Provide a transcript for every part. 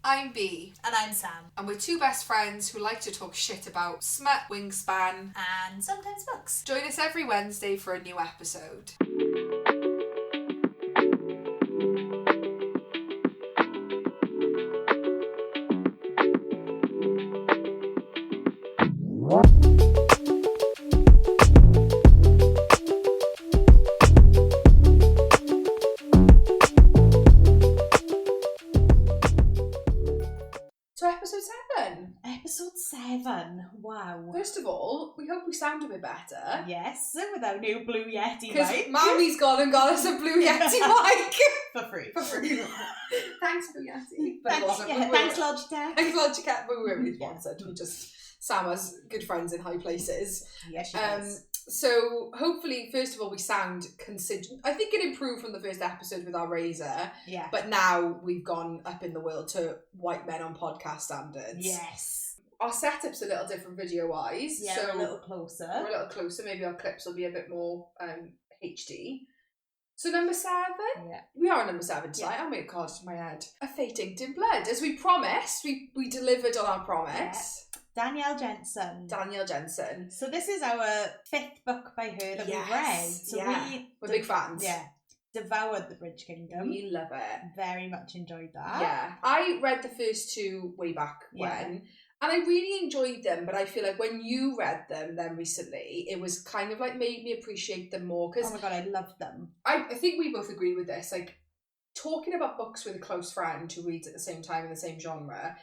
I'm B. And I'm Sam. And we're two best friends who like to talk shit about smut, wingspan, And sometimes books. Join us every Wednesday for a new episode. Episode 7. Wow. First of all, we hope we sound a bit better. Yes, with our new Blue Yeti mic. Because Mammy's gone and got us a Blue Yeti mic. For free. Thanks, Blue Yeti. But Thanks, thanks, Logitech. Thanks, Logitech. But we weren't really sponsored. We just, Sam has good friends in high places. Yes, she does. So hopefully, first of all, we sound considerate. I think it improved from the first episode with our razor. Yeah. But now we've gone up in the world to white men on podcast standards. Yes. Our setup's a little different video-wise. Yeah, so we're a little closer. Maybe our clips will be a bit more HD. So number 7? Yeah. We are on number 7 tonight. I'll make a card to my head. A Fate Inked in Blood. As we promised, we delivered on our promise. Yeah. Danielle Jensen. So this is our 5th book by her that we've read. So we're big fans. Yeah. Devoured The Bridge Kingdom. We love it. Very much enjoyed that. Yeah. I read the first 2 way back when. And I really enjoyed them, but I feel like when you read them then recently, it was kind of like made me appreciate them more. Cause oh my god, I loved them. I think we both agree with this. Like, talking about books with a close friend who reads at the same time in the same genre,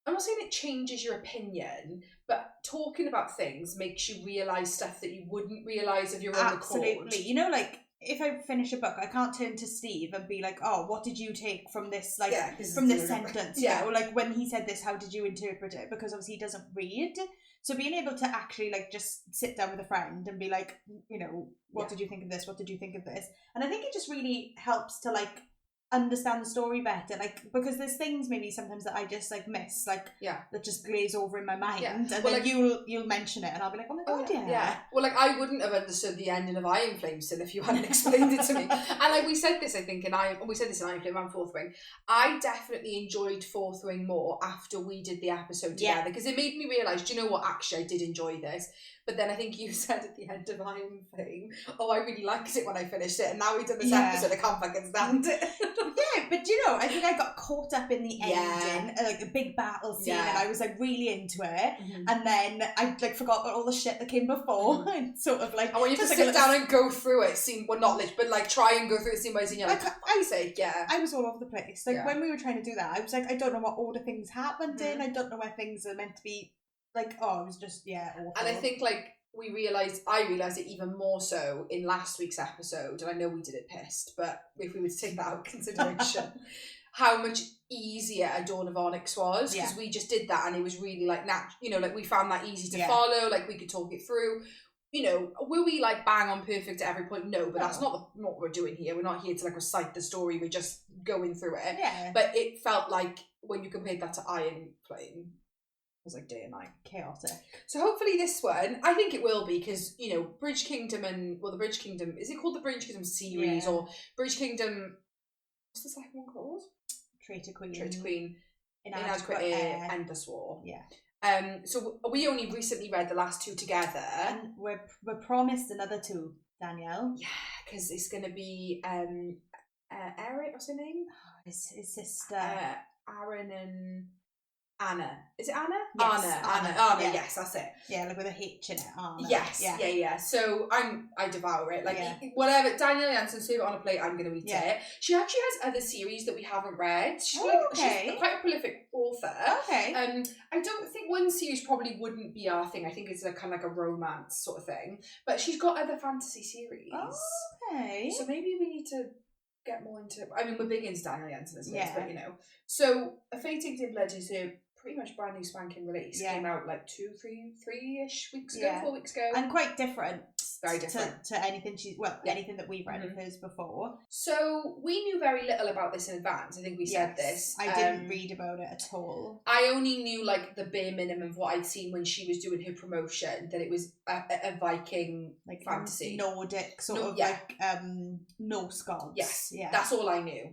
I'm not saying it changes your opinion, but talking about things makes you realise stuff that you wouldn't realise of your own accord. Absolutely. You know, like, if I finish a book, I can't turn to Steve and be like, oh, what did you take from this, like, from this sentence? Yeah. Or like, when he said this, how did you interpret it? Because obviously he doesn't read. So being able to actually, like, just sit down with a friend and be like, you know, what did you think of this? What did you think of this? And I think it just really helps to, like, understand the story better, like, because there's things maybe sometimes that I just like miss, like that just glaze over in my mind, and well, then like, you'll mention it and I'll be like, oh my god, yeah. Well, like, I wouldn't have understood the ending of Iron Flame still if you hadn't explained it to me. And like we said this, I think, we said this in Iron Flame and Fourth Wing. I definitely enjoyed Fourth Wing more after we did the episode together, because it made me realise, do you know what, actually I did enjoy this. But then I think you said at the end of Iron Flame, oh, I really liked it when I finished it, and now we've done this episode, I can't fucking stand it. Yeah, but you know, I think I got caught up in the ending, like a big battle scene, and I was like really into it, and then I like forgot about all the shit that came before, and sort of like. And when you just sit down and go through it, scene, well, not literally, but like try and go through it scene by scene, you're like, I was all over the place. Like when we were trying to do that, I was like, I don't know what order things happened in, I don't know where things are meant to be. Like, oh, it was just, awful. And I think, like, I realised it even more so in last week's episode, and I know we did it pissed, but if we were to take that out of consideration, how much easier A Dawn of Onyx was, because we just did that, and it was really, like, you know, like, we found that easy to follow, like, we could talk it through. You know, will we, like, bang on perfect at every point? No, but that's not what we're doing here. We're not here to, like, recite the story, we're just going through it. Yeah. But it felt like, when you compared that to Iron Flame, was like day and night. Chaotic. So hopefully this one, I think it will be, because, you know, Bridge Kingdom the Bridge Kingdom, is it called the Bridge Kingdom series or Bridge Kingdom, what's the second one called? Traitor Queen. Inadequate Air, Endless War. Yeah. So we only recently read the last 2 together. And we're promised another 2, Danielle. Yeah, because it's going to be Eric, what's her name? His sister. Aaron and Anna. Is it Anna? Yes, Anna, yes, that's it. Yeah, like with a H in it, Anna. Yes, yeah. So I devour it. Like, whatever, Danielle Jensen, serve it on a plate, I'm going to eat it. She actually has other series that we haven't read. She's she's quite a prolific author. Okay. I don't think one series probably wouldn't be our thing. I think it's kind of like a romance sort of thing. But she's got other fantasy series. Okay. So maybe we need to get more into, I mean, we're big into Danielle Jensen, but you know. So A Fate Inked in Blood is her pretty much brand new spanking release. Came out like 3-ish weeks ago, 4 weeks ago. And quite different very different to anything anything that we've read of hers before. So we knew very little about this in advance. I think we said this. I didn't read about it at all. I only knew like the bare minimum of what I'd seen when she was doing her promotion, that it was a Viking like fantasy, Nordic sort of like Norse gods. Yes, that's all I knew.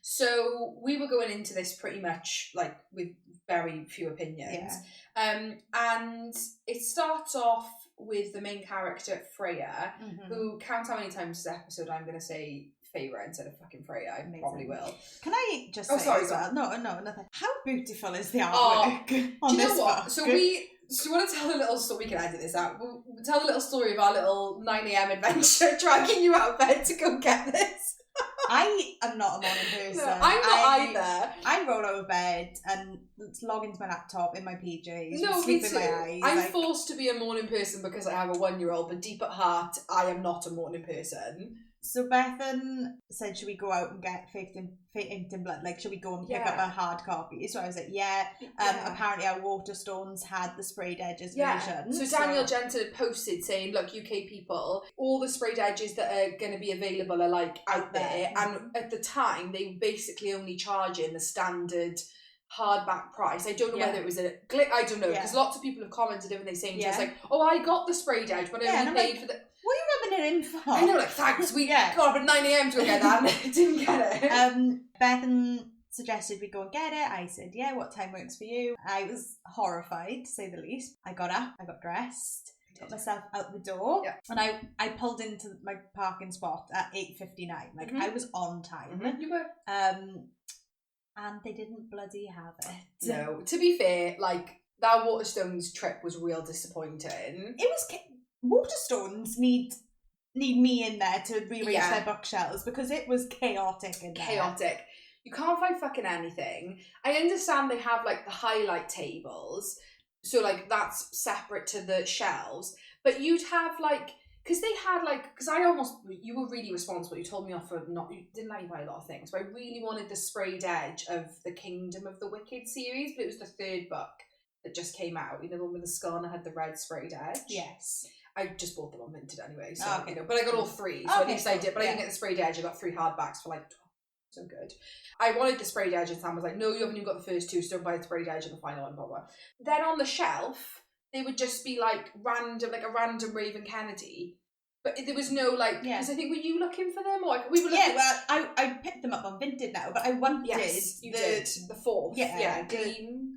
So we were going into this pretty much like with very few opinions. And it starts off with the main character Freya, who, count how many times this episode I'm going to say Feyre instead of fucking Freya. I probably will. Can I just say as well? No, nothing. How beautiful is the artwork on do you this know what? book? So do you want to tell a little story? We can edit this out. We'll tell a little story of our little 9 a.m. adventure, dragging you out of bed to go get this. I am not a morning person. No, I'm not either. I roll out of bed and log into my laptop in my PJs. No, sleep me in too. my eyes. I'm forced to be a morning person because I have a 1-year-old, but deep at heart, I am not a morning person. So Bethan said, should we go out and get Fate Inked in Blood? Like, should we go and pick up a hard copy? So I was like, apparently our Waterstones had the sprayed edges version. So Danielle Jensen had posted saying, look, UK people, all the sprayed edges that are going to be available are like out there. And at the time, they were basically only charging the standard hardback price. I don't know whether it was a glitch. I don't know, because lots of people have commented and they saying just like, oh, I got the sprayed edge, but I only paid for the... What are you rubbing it in for? I know, like, thanks. We got up at 9 a.m. to go get that. Didn't get it. Bethan suggested we go and get it. I said, yeah, what time works for you? I was horrified, to say the least. I got up, I got dressed, got myself out the door, and I pulled into my parking spot at 8:59. Like, I was on time. You were. And they didn't bloody have it. No, to be fair, like, that Waterstones trip was real disappointing. It was... Waterstones need me in there to rearrange their bookshelves because it was chaotic in there. Chaotic. You can't find fucking anything. I understand they have like the highlight tables, so like that's separate to the shelves, but you'd have like, because they had like, you were really responsible. You told me off for you didn't let me buy a lot of things, but I really wanted the sprayed edge of the Kingdom of the Wicked series, but it was the 3rd book that just came out. You know, the one with the skull and had the red sprayed edge? Yes. I just bought them on Vinted anyway, so you know. But I got all 3, so at least I did. But I didn't get the sprayed edge. I got 3 hardbacks for like 12. So good. I wanted the sprayed edge, and Sam was like, "No, you haven't even got the first 2, so don't buy the sprayed edge and the final one." Blah blah. Then on the shelf, they would just be like random, like a random Raven Kennedy. But there was no like, because I think, were you looking for them, or we were looking? Yeah, well, I picked them up on Vinted now, but I wanted the 4th,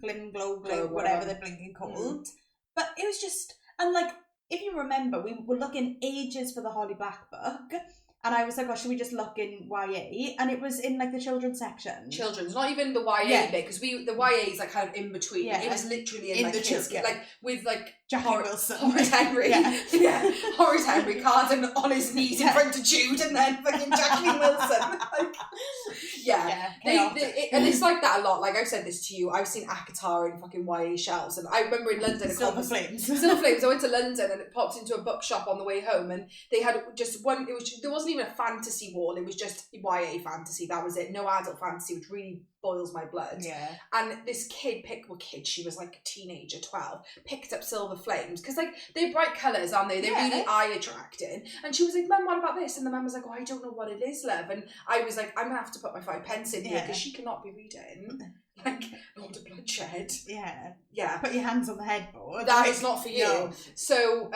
Glim, glow, whatever they're blinking called. But it was just, and like, if you remember, we were looking ages for the Holly Black book, and I was like, should we just look in YA? And it was in like the children's section. Children's, not even the YA bit, because the YA is like kind of in between. It was literally in like the kids, like with like Jackie Wilson, Horace Henry, Horace Henry Carden on his knees in front of Jude, and then fucking Jackie Wilson. And it's like that a lot. Like, I've said this to you, I've seen Akatar in fucking YA shelves, and I remember in London, Silver Flames. I went to London and it popped into a bookshop on the way home, and they had just one. There wasn't even a fantasy wall. It was just YA fantasy. That was it. No adult fantasy, which really boils my blood. Yeah. And this she was like a teenager, 12, picked up Silver Flames, because like they're bright colours, aren't they? They're really eye attracting. And she was like, "Mum, what about this?" And the mum was like, "Oh, I don't know what it is, love." And I was like, "I'm gonna have to put my 5 pence in here, because she cannot be reading like Lord of Bloodshed." Yeah. Put your hands on the headboard. That is not for you. No. So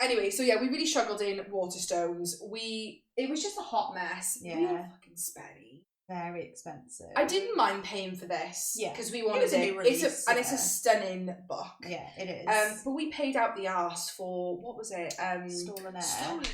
anyway, we really struggled in Waterstones. It was just a hot mess. Yeah. Real fucking spenny. Very expensive. I didn't mind paying for this because we wanted it. It's a stunning book. Yeah, it is. But we paid out the arse for, what was it? Stolen Air. Stolen Air.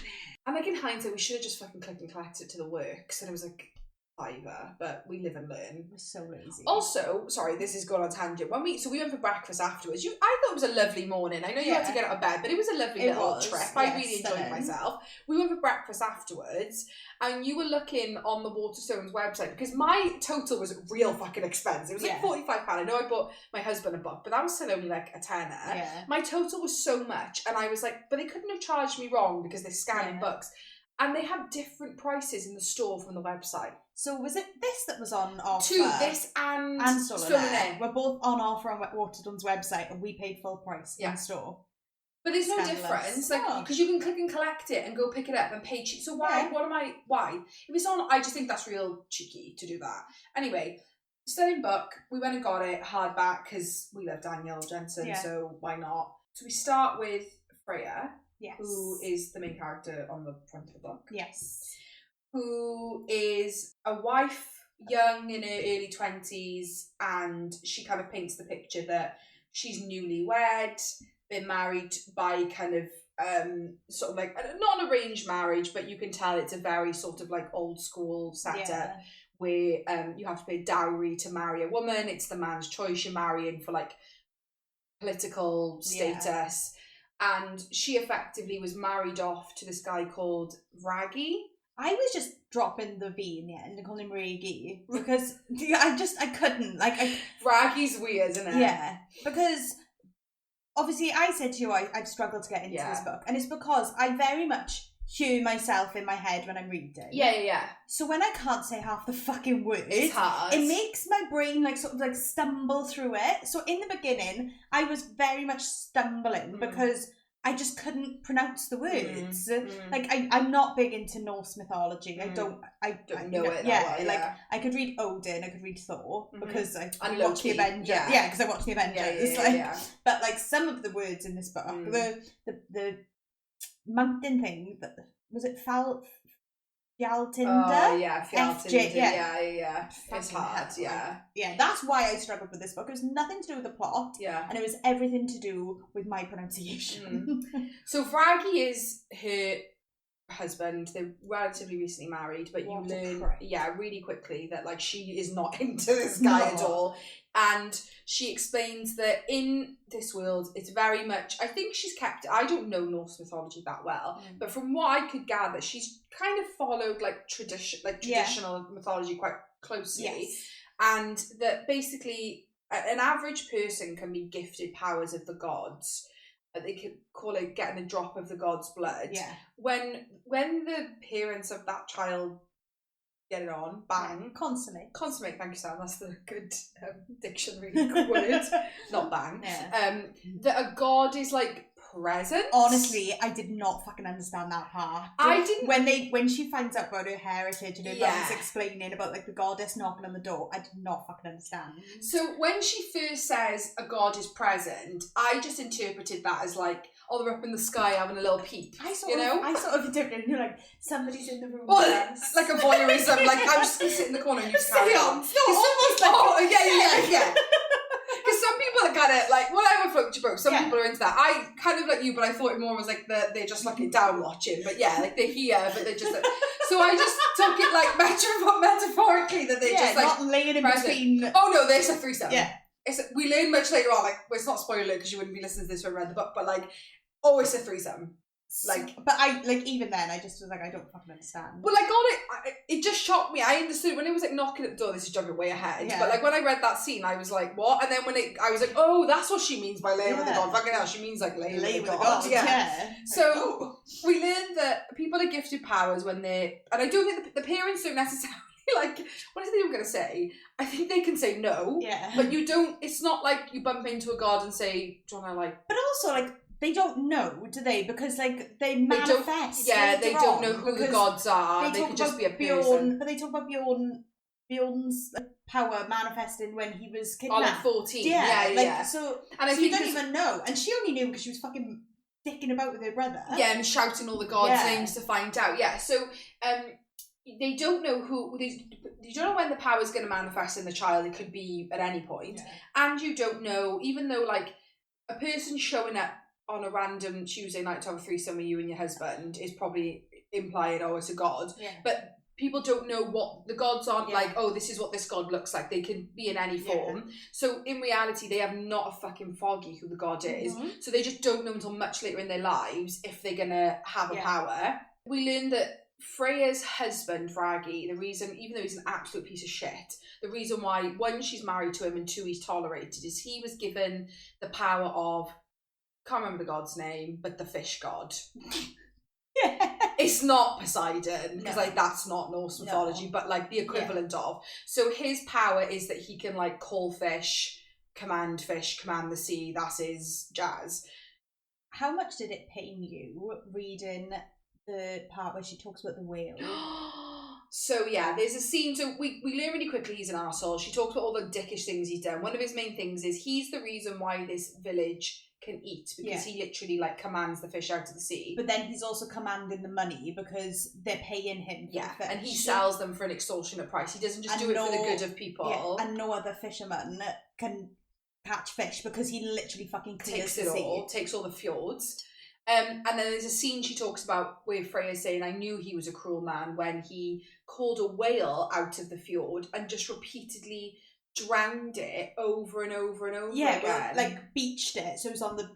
And like, in hindsight, we should have just fucking clicked and collected it to the works, and it was like £5, but we live and learn. We're so lazy. Also, sorry, this is going on a tangent. We went for breakfast afterwards. I thought it was a lovely morning. I know you had to get out of bed, but it was a lovely little trip. I really enjoyed myself. We went for breakfast afterwards, and you were looking on the Waterstones website, because my total was real fucking expensive. It was like £45. I know I bought my husband a book, but that was still only like a tenner. Yeah. My total was so much, and I was like, but they couldn't have charged me wrong, because they're scanning books. And they had different prices in the store from the website. So was it this that was on offer? This and Stolen Air. We're both on offer on Waterstone's website, and we paid full price in store. But there's no difference, like, because you can click and collect it and go pick it up and pay cheap. So why? Why? If it's on, I just think that's real cheeky to do that. Anyway, stunning book. We went and got it hardback because we love Danielle Jensen, so why not? So we start with Freya, who is the main character on the front of the book. Yes. Who is a wife, young in her early 20s, and she kind of paints the picture that she's newlywed, been married by kind of sort of like, not an arranged marriage, but you can tell it's a very sort of like old school setup where you have to pay dowry to marry a woman. It's the man's choice. You're marrying for like political status. And she effectively was married off to this guy called Raggy. I was just dropping the V in the end and calling him Raggy because I couldn't. Raggy's weird, isn't it? Yeah. Because obviously I said to you I've struggled to get into this book, and it's because I very much hear myself in my head when I'm reading. Yeah. So when I can't say half the fucking words, it's hard. It makes my brain sort of stumble through it. So in the beginning, I was very much stumbling because I just couldn't pronounce the words. I'm not big into Norse mythology. I don't know it. I could read Odin, I could read Thor because I watched the Avengers. Yeah, because I watched the Avengers. But some of the words in this book, the mountain thing, was it Fjaltinder? Oh yeah, Fjaltinder. Yeah. It's hard. Yeah, that's why I struggled with this book. It was nothing to do with the plot. Yeah, and it was everything to do with my pronunciation. So Raggy is her husband. They're relatively recently married, but you learn really quickly that she is not into this guy at all. And she explains that in this world, it's very much, I think she's kept, I don't know Norse mythology that well, but from what I could gather, she's kind of followed traditional mythology quite closely. Yes. And that basically an average person can be gifted powers of the gods. They could call it getting a drop of the god's blood. Yeah. When the parents of that child get it on, bang. Consummate, thank you, Sam. That's the good dictionary word. Not bang. Yeah. That a god is present. Honestly, I did not fucking understand that part. I didn't. When she finds out about her heritage and her mum's explaining about the goddess knocking on the door, I did not fucking understand. So when she first says a god is present, I just interpreted that as they're up in the sky having a little peep. I sort of interpreted it, you're somebody's in the room. Well, like a voyeurism, I'm just gonna sit in the corner and you just carry on. It's almost yeah. Because some people are kind of whatever floats your boat. Some people are into that. I kind of like you, but I thought it more was they're just looking down watching. But yeah, they're here, but they're just. So I just took it metaphorically that they're just not laying in between. Oh no, there's a threesome. Yeah. We learn much later on. It's not spoiler because you wouldn't be listening to this when I read the book, but it's a threesome. But I even then I just was I don't fucking understand. Well, it just shocked me. I understood when it was knocking at the door. This is jumping way ahead. Yeah. But when I read that scene, I was like, what? And then I was like, oh, that's what she means by laying with the god. Fucking hell, she means lay with the god. Yeah. So we learned that people are gifted powers when they, and I don't think the parents don't necessarily what is they even going to say? I think they can say no. Yeah. But you don't. It's not like you bump into a god and say, do you want to But also they don't know, do they? Because they manifest. They don't know who the gods are. They could just be a person. But they talk about Bjorn's power manifesting when he was kidnapped. 14. Yeah. So you don't even know. And she only knew because she was fucking dicking about with her brother. Yeah, and shouting all the gods' names to find out. Yeah. So they don't know who. You don't know when the power is going to manifest in the child. It could be at any point. Yeah. And you don't know, even though a person showing up on a random Tuesday night to have a threesome with you and your husband is probably implying, it's a god. Yeah. But people don't know what the gods aren't this is what this god looks like. They can be in any form. Yeah. So in reality, they have not a fucking foggy who the god is. Mm-hmm. So they just don't know until much later in their lives if they're going to have a power. We learned that Freya's husband, Raggy, the reason, even though he's an absolute piece of shit, the reason why, one, she's married to him and two, he's tolerated, is he was given the power of, can't remember the god's name, but the fish god. It's not Poseidon, because that's not Norse mythology, but the equivalent of. So his power is that he can call fish, command the sea, that's his jazz. how much did it pain you reading the part where she talks about the whale? So yeah, there's a scene, so we learn really quickly he's an arsehole. She talks about all the dickish things he's done. One of his main things is he's the reason why this village can eat, because he literally like commands the fish out of the sea. But then he's also commanding the money because they're paying him for the fish. And he sells them for an extortionate price. He doesn't just do it for the good of people. And no other fisherman can catch fish because he literally fucking clears the sea. Takes all the fjords. And then there's a scene she talks about where Freya's saying, I knew he was a cruel man, when he called a whale out of the fjord and just repeatedly drowned it over and over and over again. Yeah, like beached it, so it was on the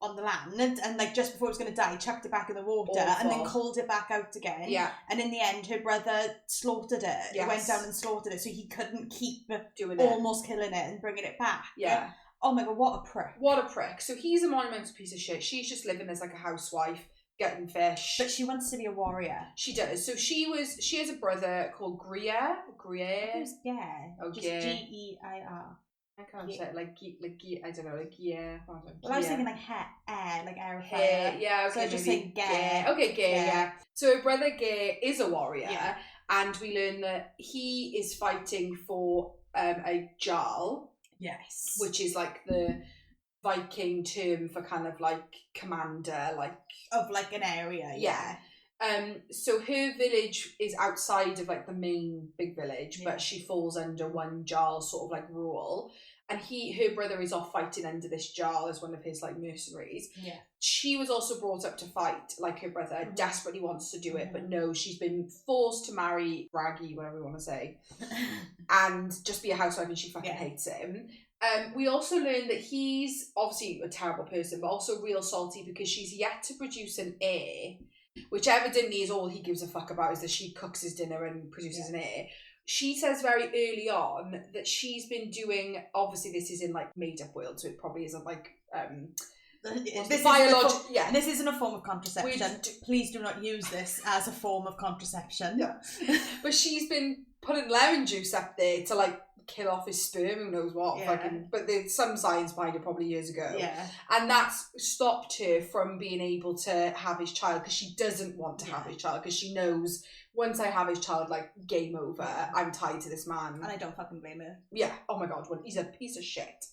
on the land, and like just before it was going to die, chucked it back in the water, and then called it back out again. Yeah, and in the end, her brother slaughtered it. Yes. He went down and slaughtered it, so he couldn't keep doing it, almost killing it and bringing it back. Yeah. Oh my god, what a prick! What a prick! So he's a monumental piece of shit. She's just living as like a housewife, getting fish. But she wants to be a warrior. She does. So she has a brother called Greer. Just G-E-I-R. I can't say it like I don't know, like Well, I was thinking like air, like air. Yeah, okay. So I just say Gare. Okay, Gare, yeah. So her brother Gare is a warrior, and we learn that he is fighting for a jarl. Yes. Which is like the Viking term for kind of like commander, like of like an area. Yeah. So her village is outside of like the main big village, but she falls under one jarl sort of like rule. And her brother is off fighting under this jarl as one of his like mercenaries. Yeah. She was also brought up to fight like her brother, desperately wants to do it, but no, she's been forced to marry Raggy, whatever you want to say, and just be a housewife, and she fucking hates him. We also learn that he's obviously a terrible person, but also real salty because she's yet to produce an heir, which evidently is all he gives a fuck about, is that she cooks his dinner and produces an heir. She says very early on that she's been doing, obviously this is in like made up world, so it probably isn't like this isn't a form of contraception. Please do not use this as a form of contraception. Yeah. But she's been putting lemon juice up there to like kill off his sperm, who knows what. But there's some science behind it probably years ago. Yeah. And that's stopped her from being able to have his child, because she doesn't want to have his child, because she knows once I have his child, like, game over. I'm tied to this man. And I don't fucking blame her. Yeah. Oh my god, well, he's a piece of shit.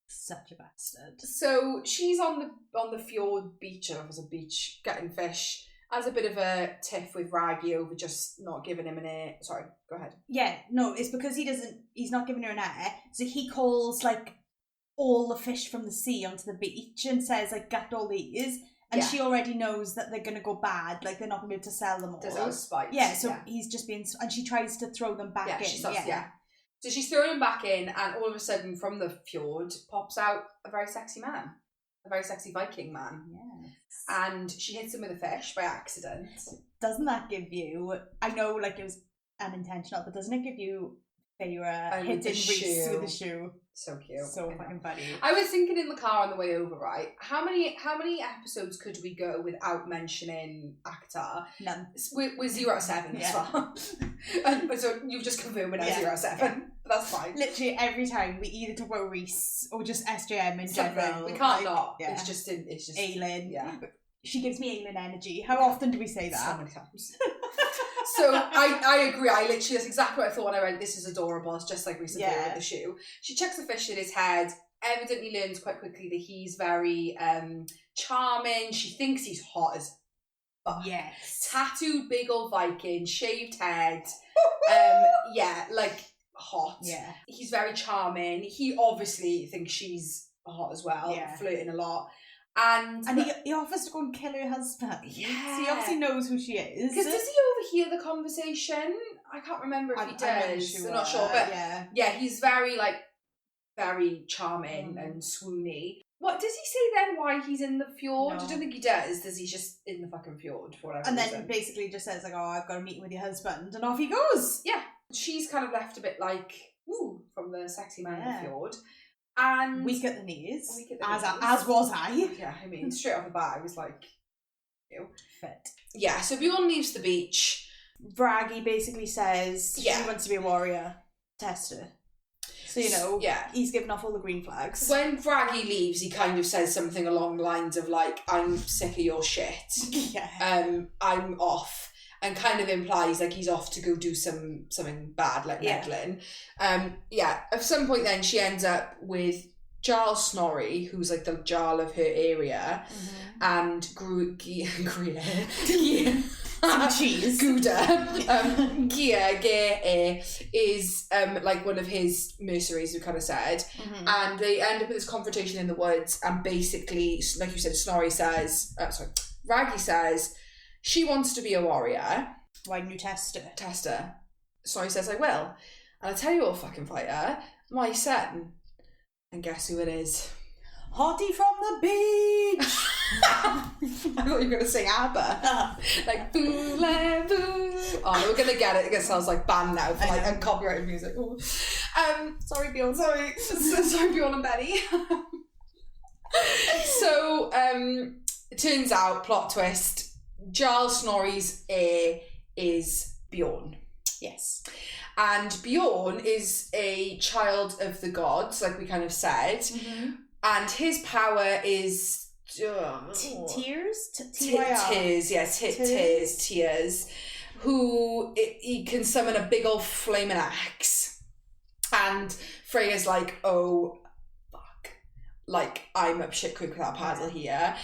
Such a bastard. So she's on the fjord beach, or was a beach, getting fish, as a bit of a tiff with Raggy over just not giving him an air. Sorry, go ahead. Yeah, no, it's because he's not giving her an air, so he calls like all the fish from the sea onto the beach and says like, get all these, and she already knows that they're gonna go bad, like they're not gonna be able to sell them all. Does out of spite. Yeah, so he's just being, and she tries to throw them back in. So she's throwing them back in, and all of a sudden from the fjord pops out a very sexy man. A very sexy Viking man. Yes. And she hits him with a fish by accident. Doesn't that give you, I know like it was unintentional, but doesn't it give you Feyre hitting Reese with a shoe? So cute. So fucking funny. I was thinking in the car on the way over, right? How many episodes could we go without mentioning Akhtar? None. We're 0 out of 7 as well. So you've just confirmed we're now 0 out of 7. Yeah. But that's fine. Literally every time we either talk about Reese or just SJM in general. We can't not. Yeah. It's just Aelin. Yeah. She gives me Aelin energy. How often do we say that? So many times. So I agree. I literally, that's exactly what I thought when I read this is adorable. It's just like recently with the shoe. She chucks the fish in his head, evidently learns quite quickly that he's very charming. She thinks he's hot as fuck. Yes. Tattooed big old Viking, shaved head. Like hot. Yeah. He's very charming. He obviously thinks she's hot as well, flirting a lot. And he offers to go and kill her husband. Yeah. So he obviously knows who she is. Because does he overhear the conversation? I can't remember if he does. I'm not sure. But yeah, he's very very charming and swoony. What does he say then? Why he's in the fjord? No. I don't think he does. Does he just in the fucking fjord for whatever reason? Then basically just says like, "Oh, I've got a meeting with your husband," and off he goes. Yeah, she's kind of left a bit like, ooh, from the sexy man in the fjord. And weak at the knees, as was I. Yeah, I mean, straight off the bat, I was like, ew. Fit. Yeah, so Bjorn leaves the beach. Braggy basically says he wants to be a warrior. Test her. So, you know, he's given off all the green flags. When Raggy leaves, he kind of says something along the lines of, like, I'm sick of your shit. I'm off. And kind of implies, like, he's off to go do something bad, like meddling. At some point then, she ends up with Giles Snorri, who's, like, the Jarl of her area, and some cheese. Gouda. Gia is like one of his mercenaries, we kind of said. And they end up with this confrontation in the woods, and basically, like you said, Raggy says, she wants to be a warrior. Why didn't you test her? Test her. Snorri says, I will. And I'll tell you what, fucking fighter, my son. And guess who it is? Hottie from the beach! I thought you were going to sing ABBA. Like, boo, la, boo. Oh, no, we're going to get it. It sounds like band now for like uncopyrighted music. Sorry, Bjorn. Sorry, Bjorn and Betty. So, it turns out, plot twist, Giles Snorri's heir is Bjorn. Yes. And Bjorn is a child of the gods, like we kind of said. And his power is... Tears? Tears. Who, he can summon a big old flaming axe. And Freya's like, oh, fuck. Like, I'm up shit creek without paddle here.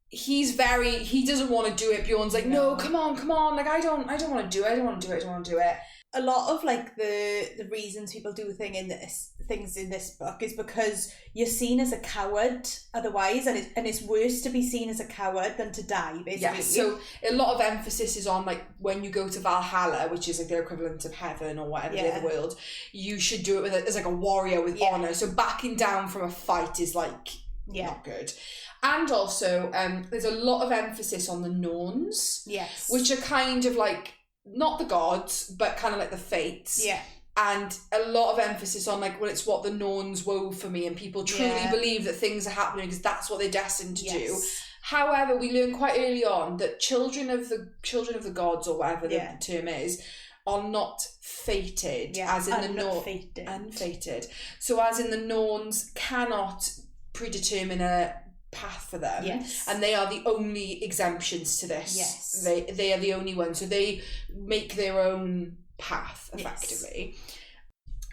He doesn't want to do it. Bjorn's like, no, come on. Like, I don't want to do it. A lot of, like, the reasons people do things in this book is because you're seen as a coward otherwise, and it's worse to be seen as a coward than to die, basically. Yeah, so a lot of emphasis is on, like, when you go to Valhalla, which is like their equivalent of heaven or whatever the other world, you should do it as like a warrior with honour. So backing down from a fight is like not good. And also, there's a lot of emphasis on the Norns, which are kind of like not the gods, but kind of like the fates. Yeah. And a lot of emphasis on, like, well, it's what the Norns wove for me, and people truly believe that things are happening because that's what they're destined to do. However, we learn quite early on that children of the gods, or whatever the term is, are not fated, as in the Norns. Unfated. So as in the Norns cannot predetermine a path for them, and they are the only exemptions to this. They are the only ones, so they make their own path effectively.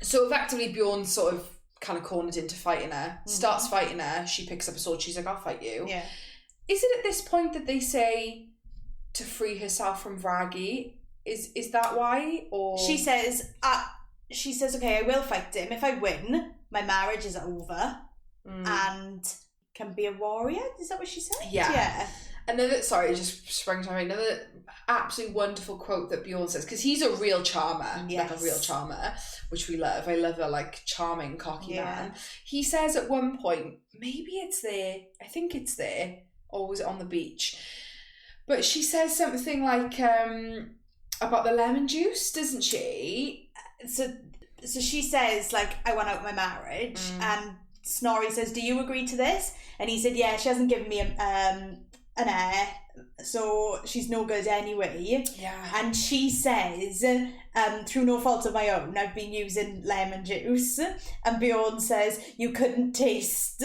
So effectively Bjorn sort of kind of cornered into fighting her, starts fighting her, she picks up a sword, she's like, I'll fight you. Is it at this point that they say to free herself from Raggy? Is that why? Or she says okay, I will fight him. If I win, my marriage is over and can be a warrior. Is that what she said? Yeah. Another, sorry, just sprang to mind. Another absolutely wonderful quote that Bjorn says, because he's a real charmer, like a real charmer, which we love. I love a like charming, cocky man. He says at one point, maybe it's there, I think it's there, or was it on the beach? But she says something like about the lemon juice, doesn't she? So she says, like, I want out my marriage, and Snorri says, do you agree to this? And he said, yeah, she hasn't given me an heir, so she's no good anyway. And she says, through no fault of my own, I've been using lemon juice. And Bjorn says, you couldn't taste.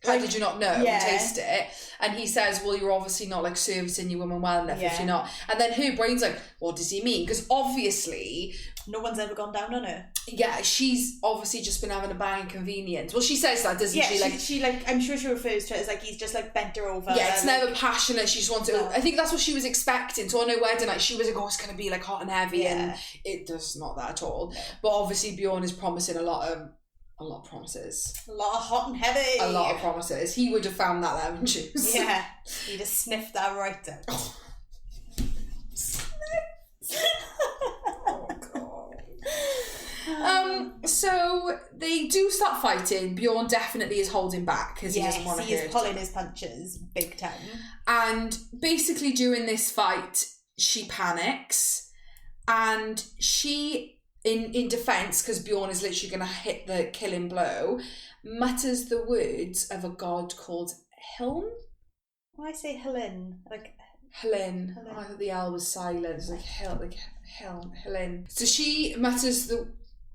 How did you not know? You taste it. And he says, well, you're obviously not like servicing your woman well enough if you're not. And then her brain's like, what does he mean? Because obviously no one's ever gone down on her. Yeah, she's obviously just been having a bang convenience. Well, she says that, doesn't she? Like, she like, I'm sure she refers to it as like he's just like bent her over. Yeah, it's never passionate. She just wants to. I think that's what she was expecting. So on her wedding night, she was like, oh, it's going to be like hot and heavy, and it does not that at all. No. But obviously, Bjorn is promising a lot of promises. A lot of hot and heavy. A lot of promises. He would have found that lemon juice. Yeah, he'd have sniffed that right out. Oh. So they do start fighting. Bjorn definitely is holding back because he doesn't want to hurt. He is pulling his punches big time. And basically during this fight, she panics, and she, in defence, because Bjorn is literally going to hit the killing blow, mutters the words of a god called Hiln. Why say Helen? Like Helen. Oh, I thought the L was silent. It's like Helen. So she mutters the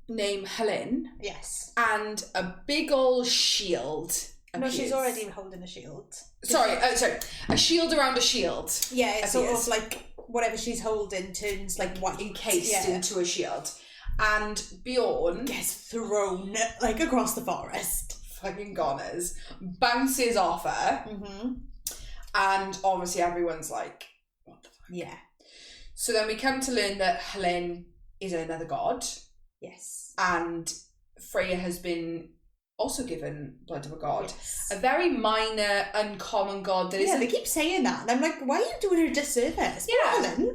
named Helen. Yes. And a big old shield. No, she's already holding a shield. Sorry. A shield around a shield. Yeah, it's sort of like whatever she's holding turns like white. Encased into a shield. And Bjorn gets thrown like across the forest. Fucking goners. Bounces off her. Mm-hmm. And obviously everyone's like, what the fuck? Yeah. So then we come to learn that Helen is another god. Yes. And Freya has been also given blood of a god. Yes. A very minor, uncommon god that isn't... they keep saying that. And I'm like, why are you doing her a disservice? Helen.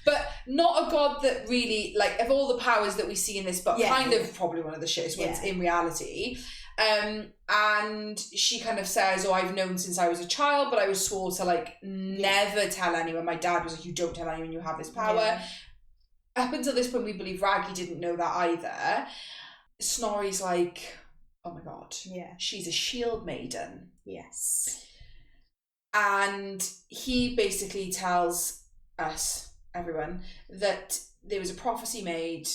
But not a god that really, like, of all the powers that we see in this book, kind of probably one of the shittest ones in reality. And she kind of says, I've known since I was a child, but I was swore to, like, never tell anyone. My dad was like, you don't tell anyone you have this power. Yeah. Up until this point, we believe Raggy didn't know that either. Snorri's like, oh my god, she's a shield maiden. Yes. And he basically tells us, everyone, that there was a prophecy made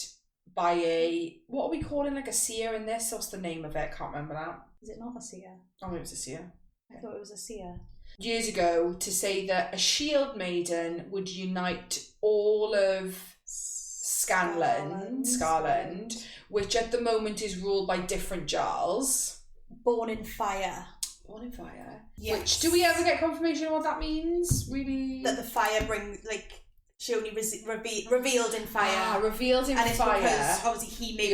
by what are we calling, like a seer in this? What's the name of it? Can't remember now. Is it not a seer? Oh, it was a seer. I thought it was a seer. Years ago, to say that a shield maiden would unite all of Scanland, which at the moment is ruled by different Jarls. Born in fire. Yes. Which, do we ever get confirmation of what that means? Really? That the fire brings, like, she only revealed in fire. Revealed in fire. And it's because, obviously, he makes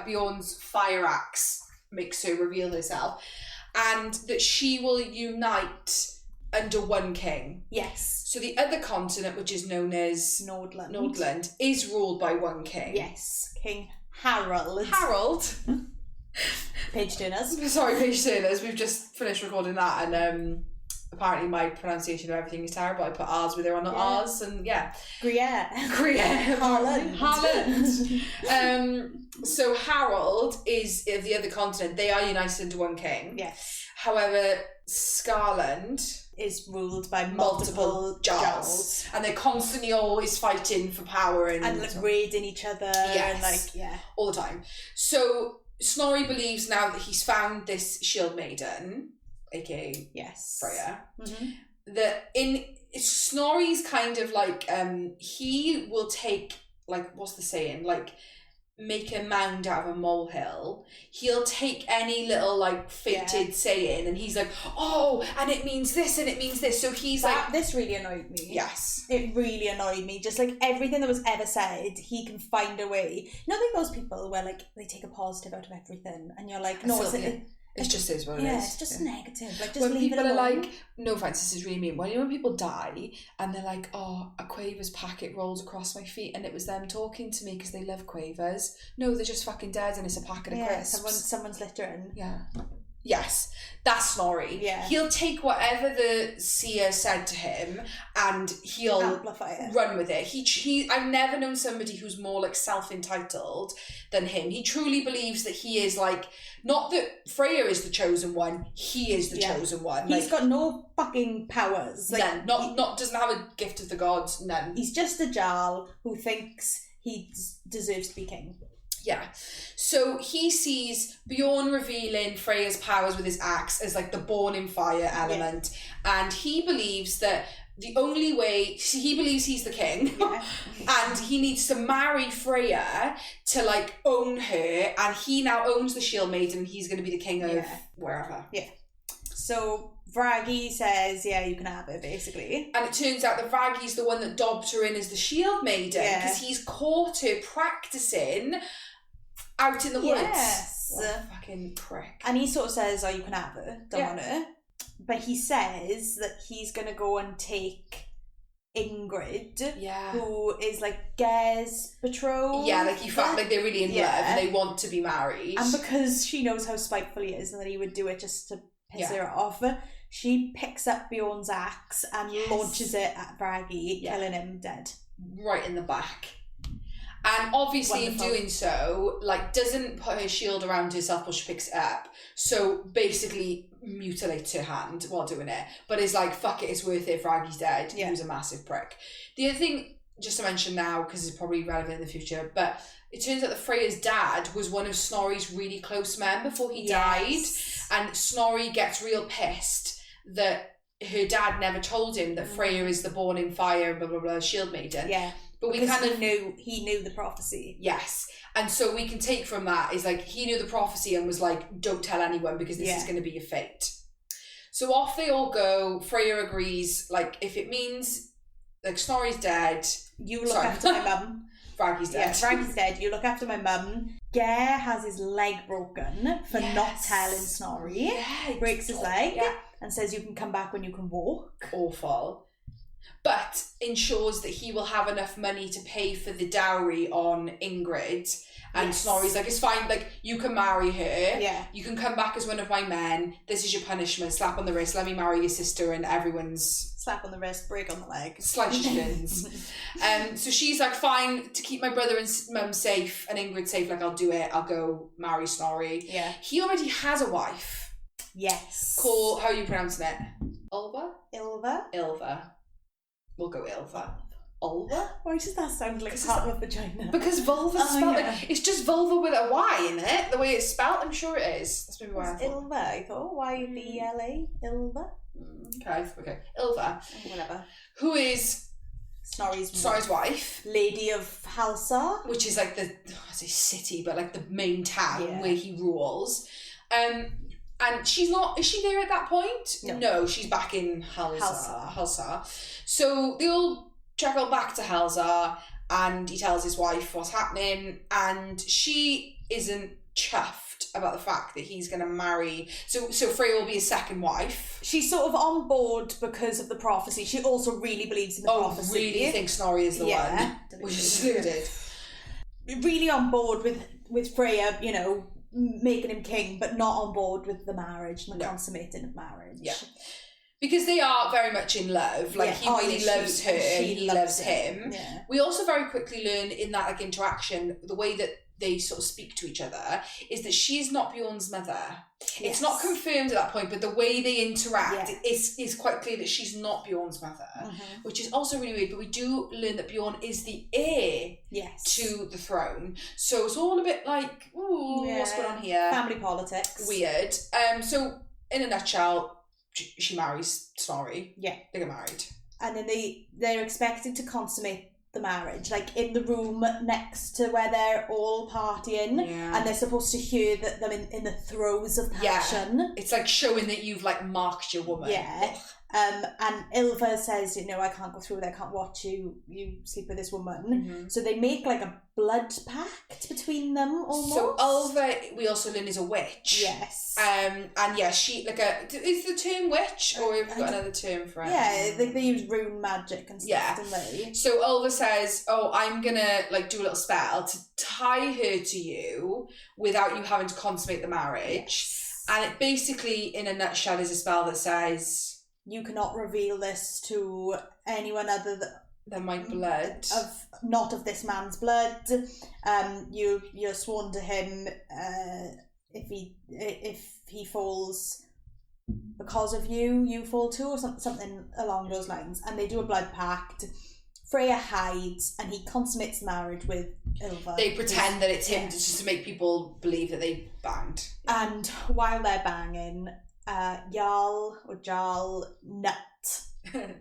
Bjorn's fire axe makes her reveal herself. And that she will unite under one king. Yes. So the other continent, which is known as Nordland, is ruled by one king. Yes, King Harold. Page turners. Sorry, page turners. We've just finished recording that, and apparently my pronunciation of everything is terrible. I put R's where there are not R's, and Gruyere. Harland. So Harold is of the other continent. They are united under one king. Yes. However, Scarland is ruled by multiple Jarls. And they're constantly always fighting for power and like raiding each other and all the time. So Snorri believes now that he's found this shield maiden, aka Freya, that in Snorri's kind of like he will take, like, what's the saying, like, make a mound out of a molehill. He'll take any little, like, fated saying, and he's like, oh, and it means this and it means this. So he's this really annoyed me. Yes, it really annoyed me. Just like everything that was ever said, he can find a way. You know, like those people where, like, they take a positive out of everything, and you're like, no, it just is what it is. Yeah, it's just negative. Like, just when leave people it alone. are like, no offense, this is really mean. Well, you know when people die and they're like, oh, a Quavers packet rolls across my feet and it was them talking to me because they love Quavers. No, they're just fucking dead and it's a packet of crisps. Someone's littering. Yeah. Yes, that's Snorri. Yeah. He'll take whatever the seer said to him and he'll amplify it. Run with it. I've never known somebody who's more, like, self-entitled than him. He truly believes that he is, like, not that Freya is the chosen one, he is the chosen one. He's got no fucking powers. Like, none. Doesn't have a gift of the gods, none. He's just a Jarl who thinks he deserves to be king. Yeah. So he sees Bjorn revealing Freya's powers with his axe as, like, the born in fire element. Yeah. And he believes that the only way, he believes he's the king, and he needs to marry Freya to, like, own her, and he now owns the shield maiden, and he's going to be the king of wherever. Yeah. So Vragi says, you can have it, basically. And it turns out that Vragi's the one that dobbed her in as the shield maiden, because he's caught her practicing out in the woods. Yes. What a fucking prick. And he sort of says, you can have her, don't want her. But he says that he's going to go and take Ingrid, who is, like, Ger's betrothed. Yeah, like, like they're really in love and they want to be married. And because she knows how spiteful he is and that he would do it just to piss her off, she picks up Bjorn's axe and launches it at Vragi, killing him dead. Right in the back. And obviously in doing so, like, doesn't put her shield around herself while she picks it up. So basically mutilates her hand while doing it. But is like, fuck it, it's worth it, Vragi's dead. Yeah. He was a massive prick. The other thing just to mention now, because it's probably relevant in the future, but it turns out that Freya's dad was one of Snorri's really close men before he died, and Snorri gets real pissed that her dad never told him that Freya is the born in fire, blah blah blah, shield maiden. Yeah, but we because kind of he knew the prophecy. Yes, and so we can take from that is like he knew the prophecy and was like, don't tell anyone because this is going to be your fate. So off they all go. Freya agrees, like, if it means like Snorri's dead, you look after my mum. Frankie's dead. Yeah, Frankie's dead. You look after my mum. Ger has his leg broken for not telling Snorri. Yeah, he breaks his leg and says you can come back when you can walk. Awful. But ensures that he will have enough money to pay for the dowry on Ingrid. And Snorri's like, it's fine, like, you can marry her. Yeah. You can come back as one of my men. This is your punishment. Slap on the wrist. Let me marry your sister, and everyone's... Slap on the wrist, break on the leg. Slice your shins. So she's like, fine, to keep my brother and mum safe and Ingrid safe, like, I'll do it. I'll go marry Snorri. Yeah. He already has a wife. Yes. Called, how are you pronouncing it? Ulva? Ilva. We'll go Ilva. Ulva? Why does that sound like part of a vagina? Because vulva's spelled like, it's just vulva with a Y in it, the way it's spelled. I'm sure it is. That's maybe why I thought. Ilva, I thought. Y-V-L-A? Ilva? Okay. Ilva. Whatever. Who is Snorri's wife. Lady of Halsar. Which is like I say city, but like the main town where he rules. And she's not, is she there at that point? No, she's back in Halsar. So they all travel back to Halsar and he tells his wife what's happening, and she isn't chuffed about the fact that he's going to marry. So Freya will be his second wife. She's sort of on board because of the prophecy. She also really believes in the prophecy. Really thinks Snorri is the one, which is deluded. Really on board with Freya, you know, making him king, but not on board with the marriage and the consummating of marriage. Yeah. Because they are very much in love. Like, he really loves her and he loves him. Yeah. We also very quickly learn in that like interaction, the way that they sort of speak to each other, is that she's not Bjorn's mother. Yes. It's not confirmed at that point, but the way they interact is quite clear that she's not Bjorn's mother, which is also really weird. But we do learn that Bjorn is the heir to the throne. So it's all a bit like, what's going on here? Family politics. Weird. So in a nutshell, she marries Snorri. Yeah. They get married. And then they're expected to consummate the marriage, like in the room next to where they're all partying, and they're supposed to hear that them in the throes of passion. It's like showing that you've like marked your woman. And Ilva says, you know, I can't go through it, I can't watch you sleep with this woman. So they make like a blood pact between them almost. So Ilva, we also learn, is a witch. Yes. And she like is the term witch, or have we got another term for it? Yeah, they use rune magic and stuff, don't they? So Ilva says, I'm gonna like do a little spell to tie her to you without you having to consummate the marriage. And it basically, in a nutshell, is a spell that says, you cannot reveal this to anyone other than my blood. Not of this man's blood. You're sworn to him if he falls because of you fall too, or something along those lines. And they do a blood pact. Freya hides and he consummates the marriage with Ilva. They pretend that it's him just to make people believe that they banged. And while they're banging, Jarl Nut.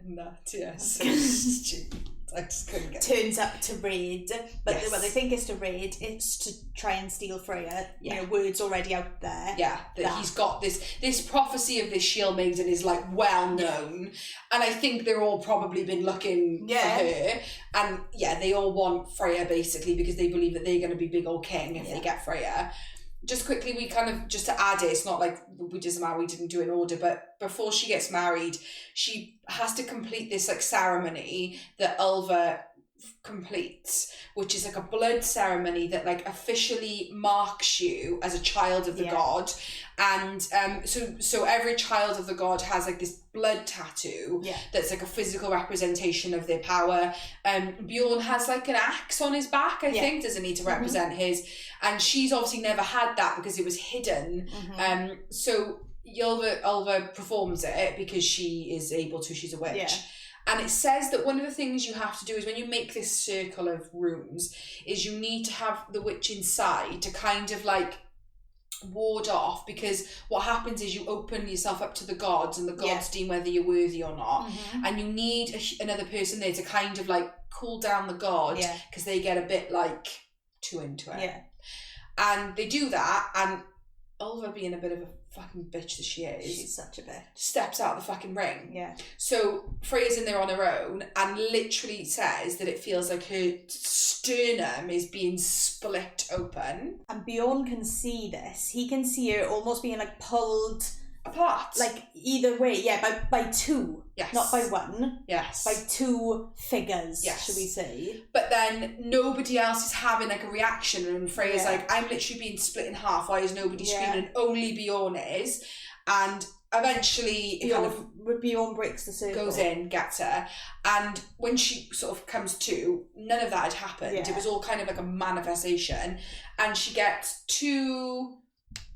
Nut, yes. So stupid. I just couldn't get turns up to raid, but what they think is to raid, it's to try and steal Freya. You know, word's already out there. Yeah, that he's got this prophecy of this shield maiden is like well known, and I think they're all probably been looking for her, and they all want Freya basically because they believe that they're going to be big old king if they get Freya. Just quickly, we kind of, just to add it, it's not like we didn't do it in order, but before she gets married, she has to complete this like ceremony that Ulva completes, which is like a blood ceremony that like officially marks you as a child of the god. And so every child of the god has like this blood tattoo that's like a physical representation of their power. Bjorn has like an axe on his back, I think, doesn't he, to represent his, and she's obviously never had that because it was hidden. So Ulva performs it because she is able to, she's a witch. And it says that one of the things you have to do is when you make this circle of rooms is you need to have the witch inside to kind of like ward off, because what happens is you open yourself up to the gods and the gods deem whether you're worthy or not, and you need another person there to kind of like cool down the god, because they get a bit like too into it. And they do that, and Ulva, being a bit of a fucking bitch that she is, she's such a bitch, steps out of the fucking ring. So Freya's in there on her own and literally says that it feels like her sternum is being split open. And Bjorn can see this. He can see her almost being like pulled apart. Like either way, by two. Yes. Not by one. Yes. By two figures, should we say. But then nobody else is having like a reaction, and Freya's like, I'm literally being split in half. Why is nobody screaming? And only Bjorn is. And eventually Bjorn breaks the circle. Goes in, gets her. And when she sort of comes to, none of that had happened. It was all kind of like a manifestation. And she gets two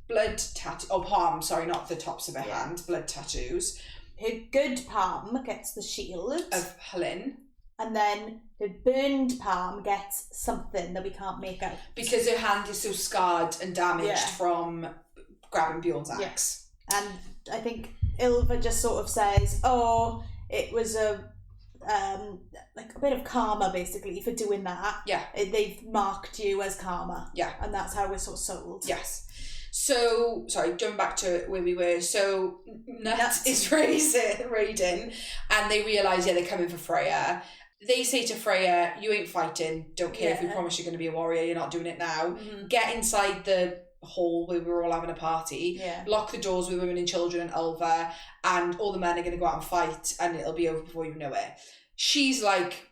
palm, sorry, not the tops of her hand, blood tattoos. Her good palm gets the shield of Helen, and then her burned palm gets something that we can't make out because her hand is so scarred and damaged from grabbing Bjorn's axe. And I think Ylva just sort of says, "Oh, it was like a bit of karma, basically, for doing that. They've marked you as karma. And that's how we're sort of sold." So, sorry, going back to where we were. So, Nut is raiding, and they realise, they're coming for Freya. They say to Freya, you ain't fighting. Don't care if we promise you're going to be a warrior. You're not doing it now. Get inside the hall where we're all having a party. Lock the doors with women and children and Ulva, and all the men are going to go out and fight, and it'll be over before you know it. She's like,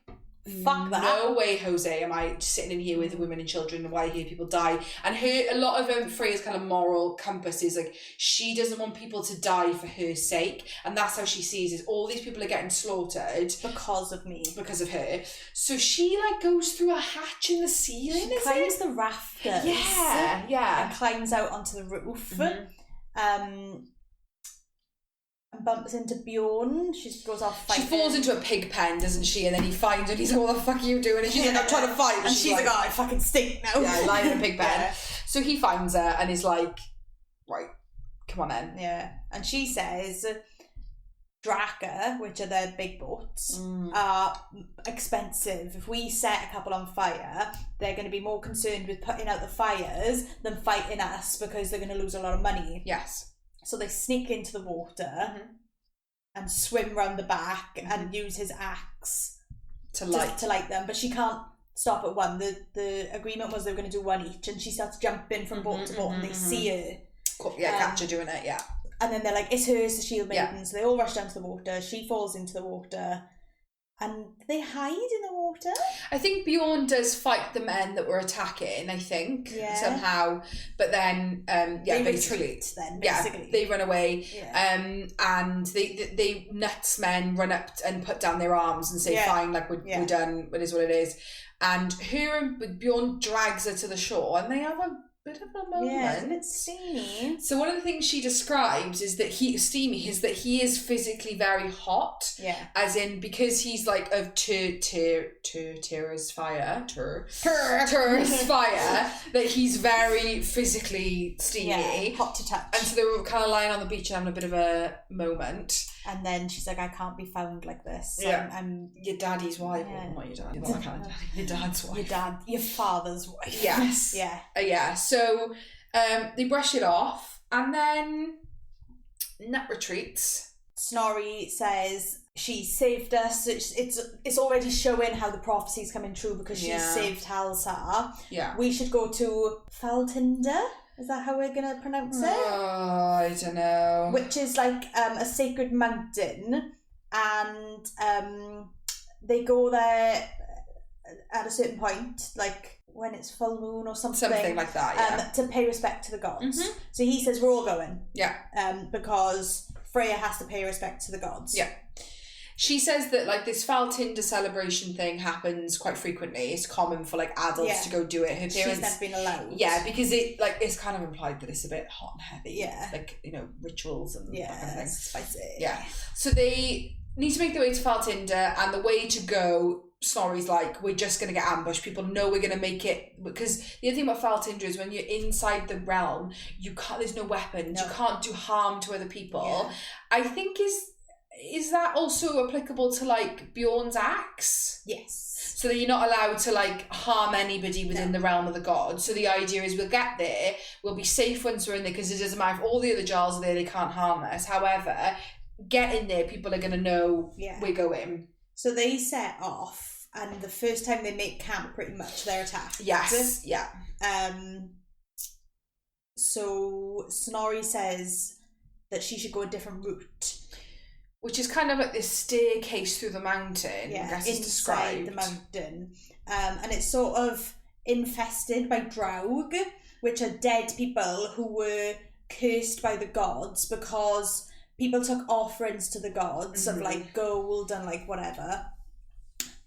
fuck that. No way, Jose, am I sitting in here with the women and children, and why I hear people die. And a lot of Freya's kind of moral compass is like, she doesn't want people to die for her sake, and that's how she sees it. All these people are getting slaughtered because of me, because of her. So she like goes through a hatch in the ceiling. She climbs the rafters, and climbs out onto the roof. And bumps into Bjorn. She goes off fighting. She falls into a pig pen, doesn't she? And then he finds her and he's like, what the fuck are you doing? And she's like, I'm trying to fight. And she's like, oh, I fucking stink now. Lying in a pig pen. So he finds her and is like, right, come on then. And she says, Draka, which are their big boats, are expensive. If we set a couple on fire, they're going to be more concerned with putting out the fires than fighting us, because they're going to lose a lot of money. So they sneak into the water and swim round the back and use his axe to light them. But she can't stop at one. The agreement was they were going to do one each, and she starts jumping from boat to boat, and they see her. Catch her doing it, And then they're like, it's her, it's the shield maiden. So they all rush down to the water. She falls into the water. And they hide in the water. I think Bjorn does fight the men that were attacking, I think, somehow. But then, they retreat then, basically. They run away. And they Nuts men run up and put down their arms and say, fine, like, we're done, it is what it is. And Bjorn drags her to the shore, and they have a bit of a moment. Yeah, it's a bit steamy. So one of the things she describes is that he is physically very hot. As in, because he's like of Terra's fire, that he's very physically steamy. Hot to touch. And so they were kind of lying on the beach and having a bit of a moment. And then she's like, I can't be found like this. I'm your daddy's wife. Well, not your dad. You're not that kind of daddy. Your dad's wife. Your father's wife. Yes. So they brush it off, and then Nut retreats. Snorri says she saved us. It's already showing how the prophecy's coming true, because she's saved Halsar. We should go to Faltinder. Is that how we're going to pronounce it? Oh, I don't know. Which is like a sacred mountain, and they go there at a certain point, like when it's full moon or something. Something like that, to pay respect to the gods. So he says we're all going. Because Freya has to pay respect to the gods. She says that like this Faltinder celebration thing happens quite frequently. It's common for like adults to go do it. Her parents, she's never been allowed. Because it's kind of implied that it's a bit hot and heavy. Like, rituals and that kind of thing. Spicy. So they need to make their way to Faltinder, and the way to go, Snorri's like, we're just going to get ambushed. People know we're going to make it, because the other thing about Faltinder is when you're inside the realm, there's no weapons, you can't do harm to other people. Yeah. I think is that also applicable to like Bjorn's axe? Yes. So that you're not allowed to like harm anybody within the realm of the gods. So the idea is we'll get there, we'll be safe once we're in there, because it doesn't matter if all the other Jarls are there, they can't harm us. However, getting there, people are going to know we're going. So they set off, and the first time they make camp, pretty much, they're attacked. Yes, yeah. So Snorri says that she should go a different route. Which is kind of like this staircase through the mountain. Yeah, I guess it's inside the mountain. And it's sort of infested by Draug, which are dead people who were cursed by the gods because people took offerings to the gods of like gold and like whatever.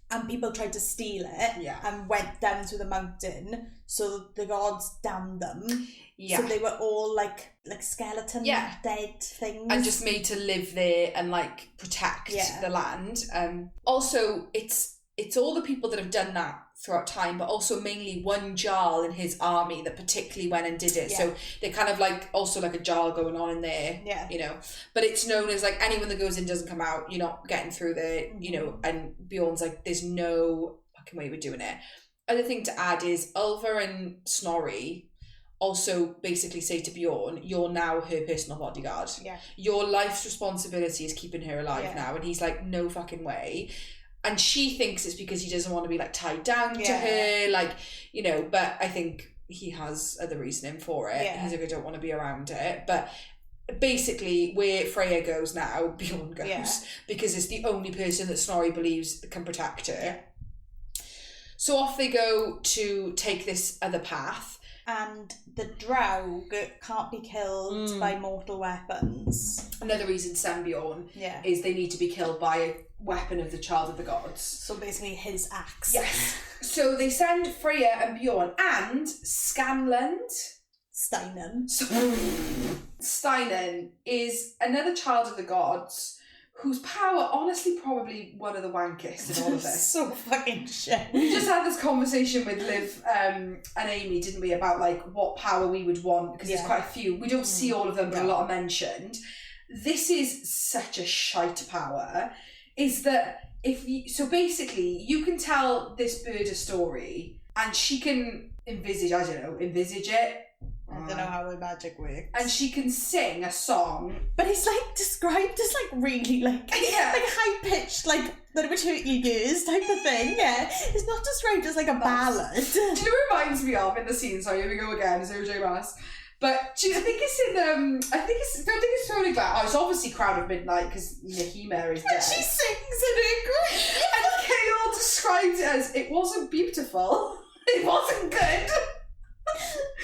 And people tried to steal it and went down through the mountain. So the gods damned them. Yeah. So they were all like skeleton dead things. And just made to live there and like protect the land. Also, it's all the people that have done that throughout time, but also mainly one Jarl in his army that particularly went and did it. Yeah. So they're kind of like also like a Jarl going on in there. Yeah. You know. But it's known as like anyone that goes in doesn't come out. You're not getting through there, you know, and Bjorn's like, there's no fucking way we're doing it. Other thing to add is Ulva and Snorri also basically say to Bjorn, you're now her personal bodyguard. Yeah. Your life's responsibility is keeping her alive now. And he's like, no fucking way. And she thinks it's because he doesn't want to be like tied down to her, like, you know, but I think he has other reasoning for it. Yeah. He's like, I don't want to be around it. But basically where Freya goes now, Bjorn goes, because it's the only person that Snorri believes can protect her. Yeah. So off they go to take this other path. And the Draug can't be killed by mortal weapons. Another reason send Bjorn is they need to be killed by a weapon of the child of the gods. So basically his axe. Yes. So they send Freya and Bjorn and Scanland. Steinen. Steinen is another child of the gods whose power, honestly, probably one of the wankiest in all of this. So fucking shit. We just had this conversation with Liv and Amy, didn't we, about like what power we would want, because there's quite a few. We don't see all of them, but a lot are mentioned. This is such a shite power, is that so basically you can tell this bird a story and she can envisage it. I don't know how the magic works. And she can sing a song. But it's like described as like really like high pitched, like that it would hurt your ears type of thing. Yeah. It's not described as like a ballad. Do you know what it reminds me of in the scene? Sorry, here we go again, it's OJ Mass. But I think it's in don't think it's Tony Glass. Oh, it's obviously Crown of Midnight because Nahima is dead. And she sings in it great. And Kale described it as, it wasn't beautiful. It wasn't good.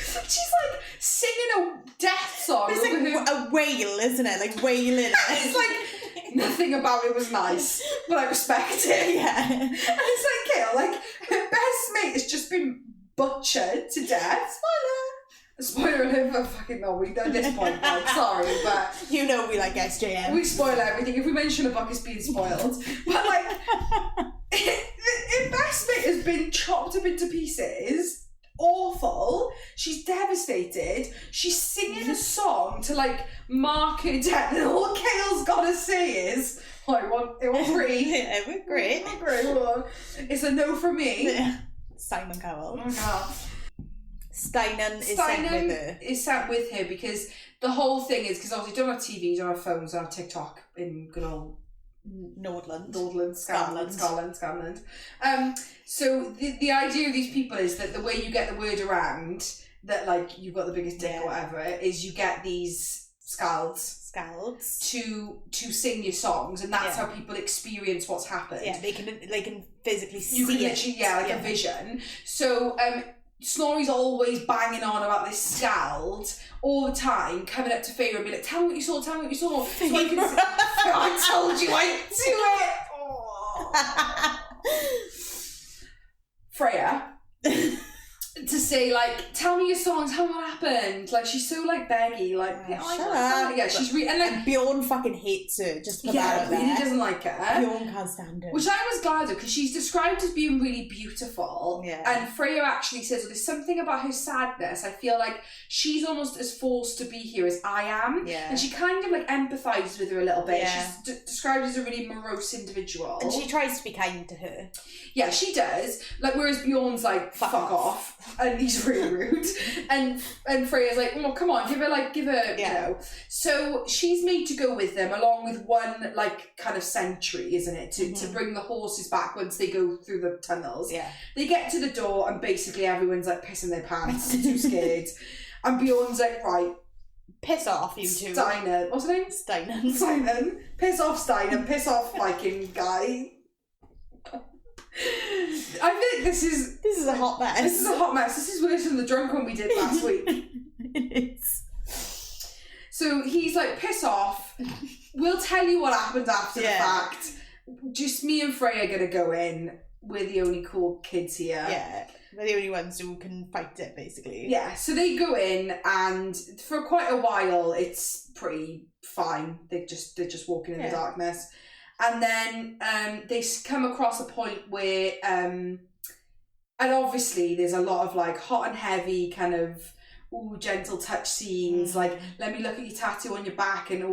She's like singing a death song. It's like a wail, isn't it? Like wailing. It's like nothing about it was nice, but I respect it. Yeah. And it's like Kale, like her best mate has just been butchered to death. Spoiler alert, but fucking no, we at this point, like, sorry, but you know we like SJM. We spoil everything. If we mention a book, it's being spoiled. But like, her best mate has been chopped up into pieces. Awful. She's devastated. She's singing a song to like mark her death, and all Kale's gotta say is, it was great. Yeah, it was great. It's a no from me. Yeah. Simon Cowell. Steinen is sat with her because the whole thing is, because obviously you don't have TV, you don't have phones, you don't have TikTok in good old Nordland, Scotland. So the idea of these people is that the way you get the word around that like you've got the biggest dick or whatever is you get these scalds to sing your songs, and that's how people experience what's happened. Yeah, they can physically see it. Like a vision. So Snorri's always banging on about this scald all the time, coming up to Feyre and be like, tell me what you saw. So I told you I'd do it. Freya. to say, like, tell me your songs, tell me what happened. Like, she's so, like, beggy, like, shut up. Yeah, she's really, and, like, and Bjorn fucking hates her, just for that. Really doesn't like her. Bjorn can't stand her. Which I was glad of, because she's described as being really beautiful. Yeah. And Freya actually says, well, there's something about her sadness. I feel like she's almost as forced to be here as I am. Yeah. And she kind of, like, empathises with her a little bit. Yeah. She's described as a really morose individual. And she tries to be kind to her. Yeah, she does. Like, whereas Bjorn's like, fuck off. And he's really rude. and Freya's like, oh, come on, give her, you know. So she's made to go with them, along with one, like, kind of sentry, isn't it? To bring the horses back once they go through the tunnels. Yeah. They get to the door and basically everyone's, like, pissing their pants, too scared. And Bjorn's like, right. Piss off, you two. Steiner. What's her name? Steiner. Piss off, Steiner. Piss off, Viking guy. I think this is a hot mess. This is a hot mess. This is worse than the drunk one we did last week. It is. So he's like, piss off. We'll tell you what happened after the fact. Just me and Freya are gonna go in. We're the only cool kids here. Yeah. We're the only ones who can fight it, basically. Yeah, so they go in, and for quite a while it's pretty fine. They're just walking in the darkness. And then they come across a point where, and obviously there's a lot of, like, hot and heavy kind of, gentle touch scenes, like, let me look at your tattoo on your back, and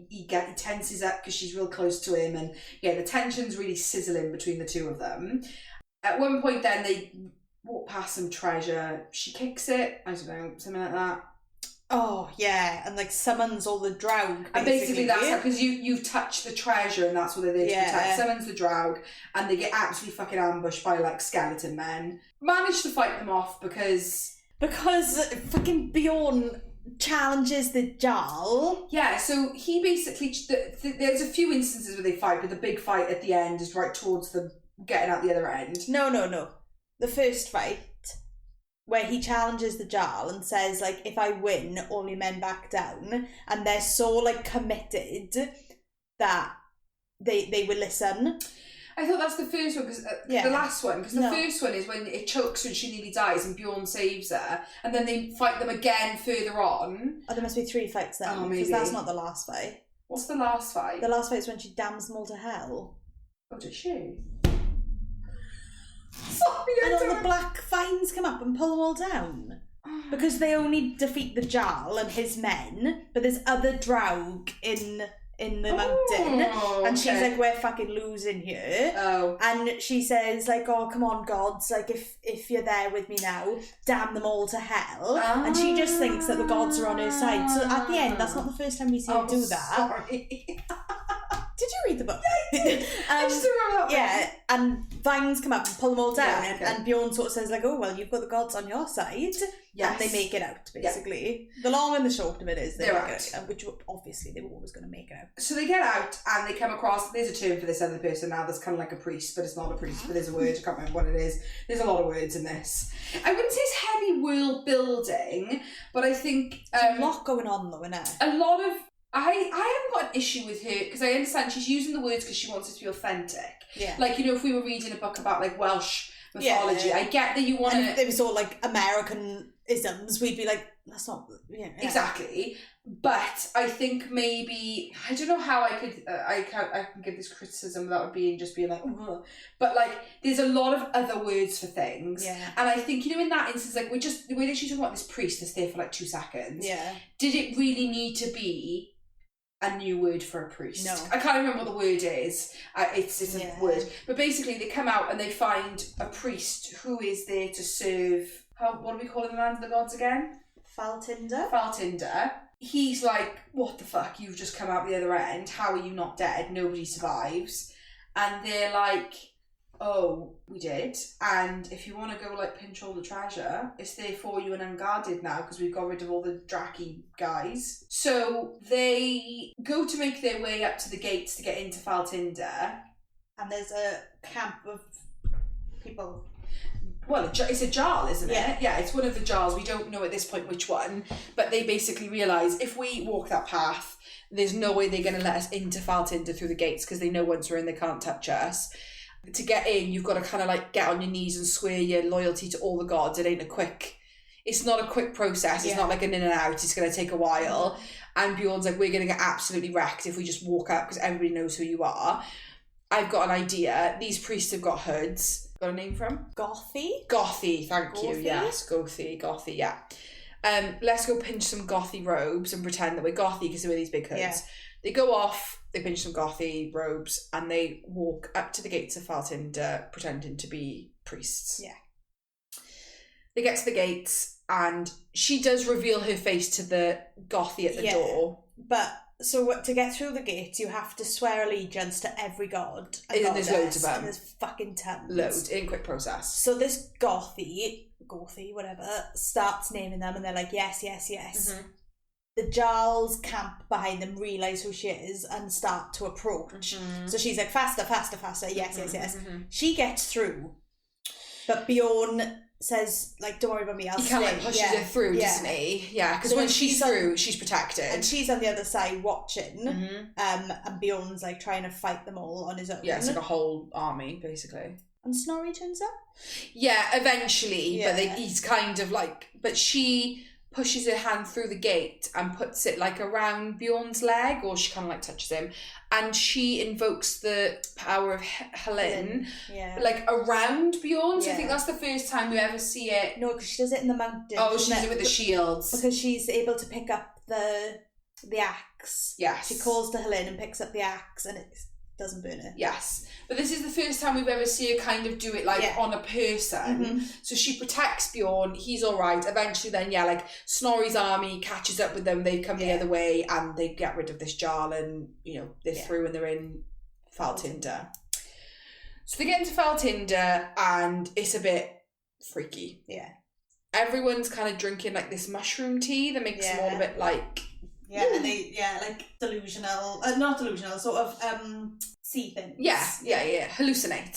he tenses up because she's real close to him, and the tension's really sizzling between the two of them. At one point then they walk past some treasure, she kicks it, I don't know, something like that. Oh, yeah, and, like, summons all the Draug, and basically that's because you've touched the treasure, and that's what they're there to protect. Summons the Draug, and they get absolutely fucking ambushed by, like, skeleton men. Manage to fight them off because fucking Bjorn challenges the Jarl. Yeah, so he basically... there's a few instances where they fight, but the big fight at the end is right towards them getting out the other end. No. The first fight, where he challenges the Jarl and says, like, if I win, all your men back down. And they're so, like, committed that they will listen. I thought that's the first one, because the last one, because the first one is when it chokes her and she nearly dies and Bjorn saves her, and then they fight them again further on. Oh, there must be 3 fights then, because that's not the last fight. What's the last fight? The last fight is when she damns them all to hell. Oh, does she? Sorry, and all the black vines come up and pull them all down. Because they only defeat the Jarl and his men, but there's other Draug in the mountain, and she's like, we're fucking losing here. And she says, like, oh, come on, gods, like, if you're there with me now, damn them all to hell. And she just thinks that the gods are on her side. So at the end, that's not the first time we see her do that. Sorry. Did you read the book? Yeah, I did. I just remember that. Yeah, and vines come up and pull them all down, and Bjorn sort of says, like, oh, well, you've got the gods on your side. Yes. And they make it out, basically. Yeah. The long and the short of it is they're out. Which, obviously, they were always going to make it out. So they get out, and they come across, there's a term for this other person now that's kind of like a priest, but it's not a priest, but there's a word, I can't remember what it is. There's a lot of words in this. I wouldn't say it's heavy world building, but I think... there's a lot going on, though, isn't it? A lot of... I haven't got an issue with her, because I understand she's using the words because she wants it to be authentic. Yeah. Like, you know, if we were reading a book about, like, Welsh mythology, I get that you want to... And if it was all, like, American-isms, we'd be like, that's not... Yeah. Exactly. But I think maybe... I don't know how I could... I can give this criticism without being like... Ugh. But, like, there's a lot of other words for things. Yeah. And I think, you know, in that instance, like, we're literally talking about this priest that's there for, like, 2 seconds. Yeah. Did it really need to be... a new word for a priest? No. I can't remember what the word is. It's a word. But basically they come out and they find a priest who is there to serve... what do we call it in the land of the gods again? Faltinder. He's like, what the fuck? You've just come out the other end. How are you not dead? Nobody survives. And they're like... oh, we did, and if you want to go, like, pinch all the treasure, it's there for you and unguarded now because we've got rid of all the Draki guys. So they go to make their way up to the gates to get into Faltinder, and there's a camp of people. Well, it's a Jarl, isn't it? Yeah, it's one of the Jarls. We don't know at this point which one, but they basically realise if we walk that path, there's no way they're going to let us into Faltinder through the gates because they know once we're in they can't touch us. to get in, you've got to kind of like get on your knees and swear your loyalty to all the gods. It's not a quick process. It's not like an in and out. It's going to take a while. And Bjorn's like, we're going to get absolutely wrecked if we just walk up because everybody knows who you are. I've got an idea. These priests have got hoods. Got a name for them? Gothy, thank you. Yes, Gothy, yeah. Let's go pinch some Gothy robes and pretend that we're Gothy because they wear these big hoods. Yeah. They go off, they pinch some Gothy robes, and they walk up to the gates of Faltinder pretending to be priests. Yeah. They get to the gates, and she does reveal her face to the Gothy at the door. But, so to get through the gates, you have to swear allegiance to every god. And there's loads of them. And there's fucking tons. Loads, in quick process. So this Gothy, whatever, starts naming them, and they're like, yes. Mm-hmm. The Jarls camp behind them, realise who she is, and start to approach. Mm-hmm. So she's like, faster, yes. Mm-hmm. She gets through, but Bjorn says, like, don't worry about me, I'll stay. He kind of like pushes her through, doesn't he? Yeah, because when she's through, she's protected. And she's on the other side watching, and Bjorn's like trying to fight them all on his own. Yeah, it's like a whole army, basically. And Snorri turns up? Yeah, eventually, but he's kind of like, but she pushes her hand through the gate and puts it like around Bjorn's leg, or she kind of like touches him, and she invokes the power of Helen, like around Bjorn. So I think that's the first time we ever see it. No, because she does it in the mountain. Oh, she does it with the shields. Because she's able to pick up the axe. Yes. She calls to Helen and picks up the axe, and it doesn't burn her. Yes. But this is the first time we've ever seen her kind of do it like on a person. Mm-hmm. So she protects Bjorn, he's alright. Eventually then, like Snorri's army catches up with them, they come the other way and they get rid of this Jarl, and, you know, they're through and they're in Faltinder. So they get into Faltinder and it's a bit freaky. Yeah. Everyone's kind of drinking like this mushroom tea that makes them all a bit like... Yeah, and they, like delusional, not delusional, sort of see things. Yeah. Hallucinate.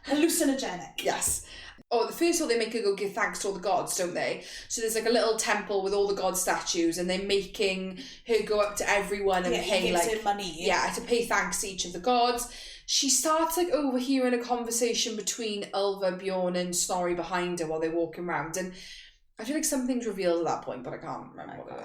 Hallucinogenic. Yes. Oh, first of all, they make her go give thanks to all the gods, don't they? So there's like a little temple with all the god statues, and they're making her go up to everyone and pay like her money. Yeah, to pay thanks to each of the gods. She starts like overhearing a conversation between Ulva, Bjorn, and Snorri behind her while they're walking around, and I feel like something's revealed at that point, but I can't remember what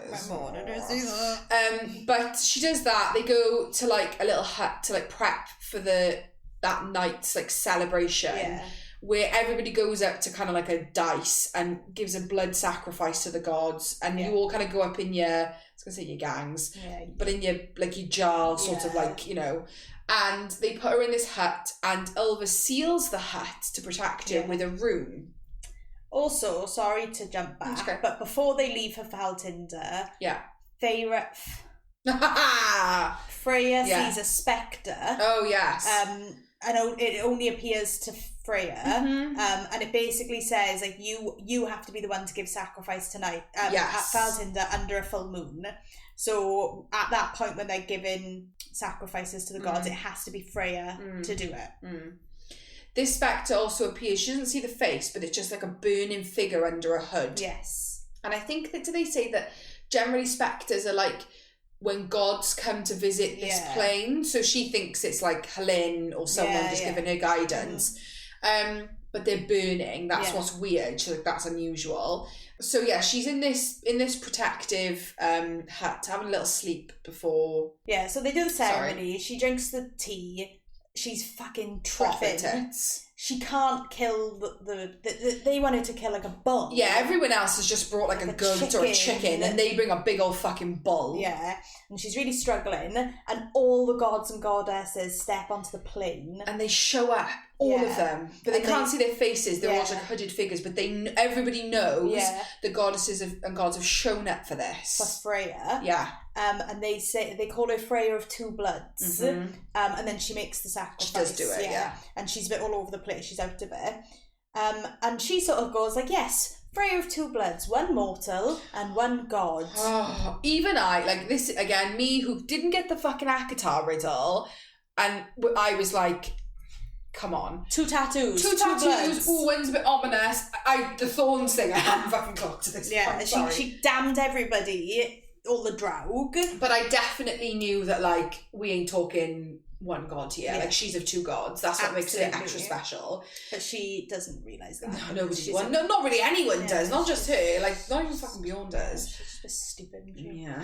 it is. But she does that. They go to like a little hut to like prep for that night's like celebration, where everybody goes up to kind of like a dice and gives a blood sacrifice to the gods, and you all kind of go up in your, I was gonna say your gangs, but in your like your Jarl sort of like, you know. And they put her in this hut, and Ulva seals the hut to protect her with a rune. Also, sorry to jump back, but before they leave for Faltinder, Freya sees a spectre. Oh, yes. And it only appears to Freya, and it basically says, like, you have to be the one to give sacrifice tonight at Faltinder under a full moon. So at that point when they're giving sacrifices to the gods, it has to be Freya to do it. This spectre also appears, she doesn't see the face, but it's just like a burning figure under a hood. Yes. And I think that, do they say that generally spectres are like when gods come to visit this plane? So she thinks it's like Helen or someone just giving her guidance. But they're burning. That's what's weird. So like, that's unusual. So yeah, she's in this protective hut, having a little sleep before. Yeah, so they do the ceremony. Sorry. She drinks the tea. She's fucking tripping. She can't kill they wanted to kill like a bull. Yeah, everyone else has just brought like a goat or a chicken, and they bring a big old fucking bull. Yeah, and she's really struggling, and all the gods and goddesses step onto the plane. And they show up, all of them, but they can't see their faces, they're all like hooded figures, but everybody knows the goddesses and gods have shown up for this. Plus Freya. Yeah. And they call her Freya of Two Bloods. And then she makes the sacrifice. She does do it, And she's a bit all over the place, she's out of it. And she sort of goes like, yes, Freya of Two Bloods, one mortal and one god. Oh, even I, like this, again, me who didn't get the fucking Akatar riddle, and I was like, come on. Two tattoos. Ooh, one's a bit ominous. The thorns thing, I haven't fucking clocked to this point. Yeah, she damned everybody all the Draug. But I definitely knew that, like, we ain't talking one god here. Like, she's of two gods. That's what makes it extra special. But she doesn't realise that. No, nobody. No, not really anyone does. Not just her. Like, not even fucking Bjorn does. She's just stupid. Yeah.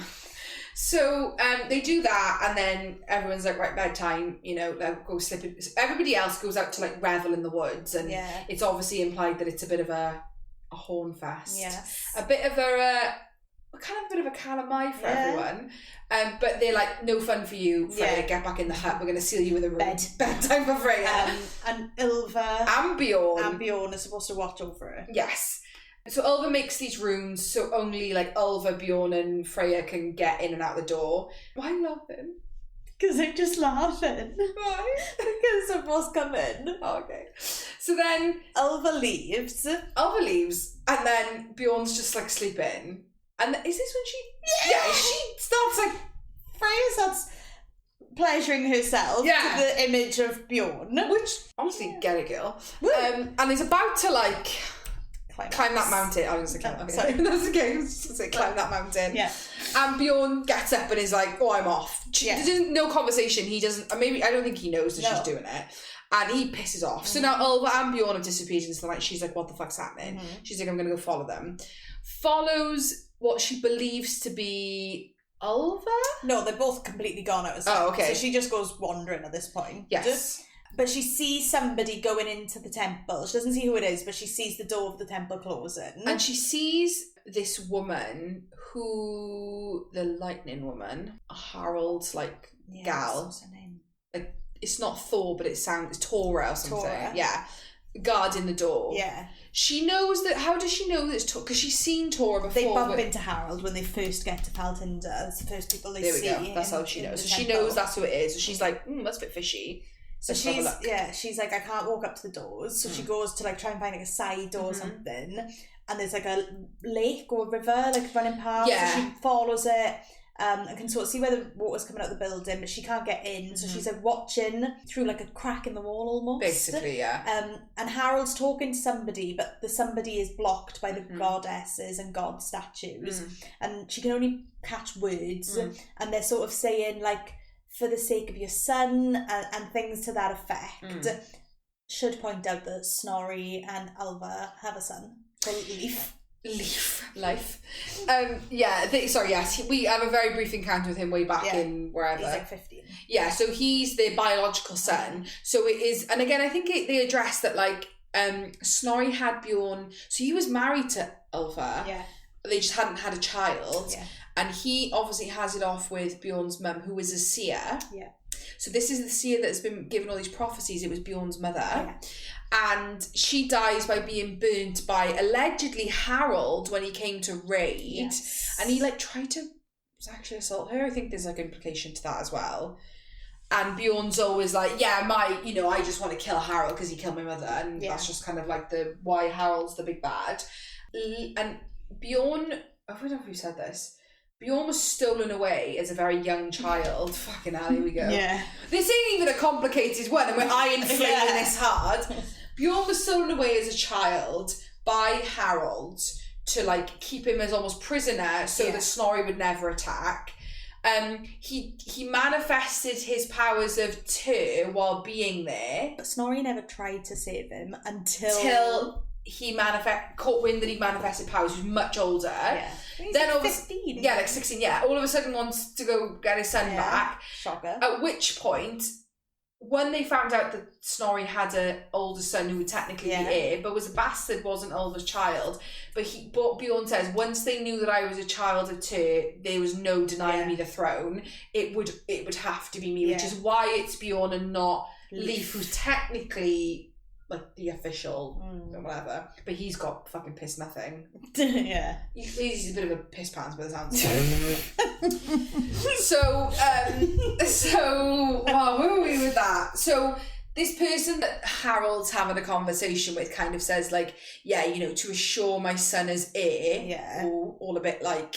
So they do that, and then everyone's like, right, bedtime, you know, like, go sleep. Everybody else goes out to, like, revel in the woods, and it's obviously implied that it's a bit of a horn fest. Yes. A bit of a calamai for everyone. But they're like, no fun for you, Freya, get back in the hut, we're going to seal you in a room. Bedtime for Freya. And Ylva and Bjorn. Are supposed to watch over her. Yes. So Ylva makes these rooms so only, like, Ylva, Bjorn and Freya can get in and out the door. Why are you laughing? Because I'm just laughing. Why? Because someone's coming. Oh, okay. So then Ylva leaves, and then Bjorn's just, like, sleeping. And is this when she... Yeah, she starts, like... Freya starts pleasuring herself to the image of Bjorn. Which, honestly, get it, girl. And is about to, like... Climb that mountain. I was going to say climb. Okay. That's okay. I was just going to say climb that mountain. Yeah. And Bjorn gets up and is like, oh, I'm off. There's no conversation. He doesn't... Maybe I don't think he knows that she's doing it. And he pisses off. So now Ylva and Bjorn have disappeared into the night. She's like, what the fuck's happening? She's like, I'm going to go follow them. Follows what she believes to be Ylva? No, they're both completely gone out of sight. Oh, okay. So she just goes wandering at this point. Yes. But she sees somebody going into the temple. She doesn't see who it is, but she sees the door of the temple closing. And she sees this woman who... The lightning woman. Harold's, like, gal. What's her name? Like, it's not Thor, but it's Tora or something. Tora. Yeah. Guarding the door. Yeah. She knows that... How does she know that it's Tora? Because she's seen Tora before. They bump into Harold when they first get to Faltinder. That's the first people they see. There we go. That's how she knows. So she knows that's who it is. So she's like, that's a bit fishy. So she's like, I can't walk up to the doors. So she goes to, like, try and find, like, a side door or something. And there's, like, a lake or a river, like, running past. Yeah. So she follows it. And can sort of see where the water's coming out of the building, but she can't get in. So she's, like, watching through, like, a crack in the wall almost. Basically, yeah. And Harold's talking to somebody, but the somebody is blocked by the goddesses and god statues. And she can only catch words. And they're sort of saying, like, for the sake of your son, and things to that effect. Should point out that Snorri and Ylva have a son called Life. We have a very brief encounter with him way back in wherever. He's like 15. Yeah, so he's their biological son. So it is, and again, I think they address that, like, Snorri had Bjorn, so he was married to Ylva. Yeah. They just hadn't had a child. Yeah. And he obviously has it off with Bjorn's mum, who is a seer. Yeah. So this is the seer that's been given all these prophecies. It was Bjorn's mother. Yeah. And she dies by being burnt by, allegedly, Harold when he came to raid. Yes. And he, like, tried to actually assault her. I think there's, like, implication to that as well. And Bjorn's always like, I just want to kill Harold because he killed my mother. And that's just kind of like why Harold's the big bad. And Bjorn, I don't know if we've said this, Bjorn was stolen away as a very young child. Fucking hell, here we go. Yeah. This ain't even a complicated one, and we're iron-flaming this hard. Bjorn was stolen away as a child by Harold to, like, keep him as almost prisoner so that Snorri would never attack. He manifested his powers of Tyr while being there. But Snorri never tried to save him until he caught wind that he manifested powers. He was much older. Yeah. Then like 15. Yeah, like 16, yeah. All of a sudden wants to go get his son back. Shocker. At which point, when they found out that Snorri had an older son who would technically be heir, but was a bastard, wasn't Ulva's child. But Bjorn says, once they knew that I was a child of Tyr, there was no denying me the throne. It would have to be me, which is why it's Bjorn and not Leif, who's technically, like, the official whatever, but he's got fucking piss nothing. Yeah, he's a bit of a piss pants by the sounds of it. So where were we with that? So this person that Harold's having a conversation with kind of says, like, to assure my son as heir, all a bit like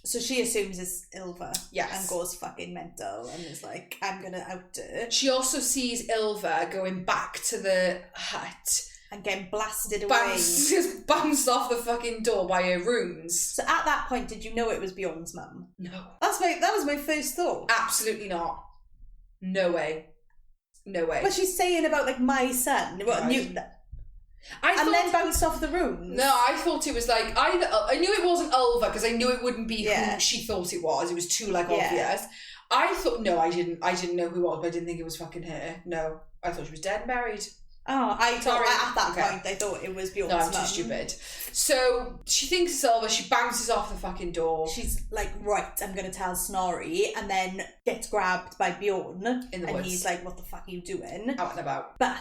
So she assumes it's Ylva. Yes. And goes fucking mental and is like, I'm going to out her. She also sees Ylva going back to the hut and getting blasted away. Just bounced off the fucking door by her runes. So at that point, did you know it was Bjorn's mum? No. That was my first thought. Absolutely not. No way. No way. But she's saying about, like, my son. Then bounced off the runes. No, I thought it was like I knew it wasn't Ulva because I knew it wouldn't be who she thought it was. It was too obvious. I thought I didn't know who it was, but I didn't think it was fucking her. No, I thought she was dead and buried. Oh, I thought at that point I thought it was Bjorn's mum. No, I'm too stupid. So she thinks it's Ulva. She bounces off the fucking door. She's like, right, I'm going to tell Snorri, and then gets grabbed by Bjorn. In the woods. He's like, what the fuck are you doing? Out and about. But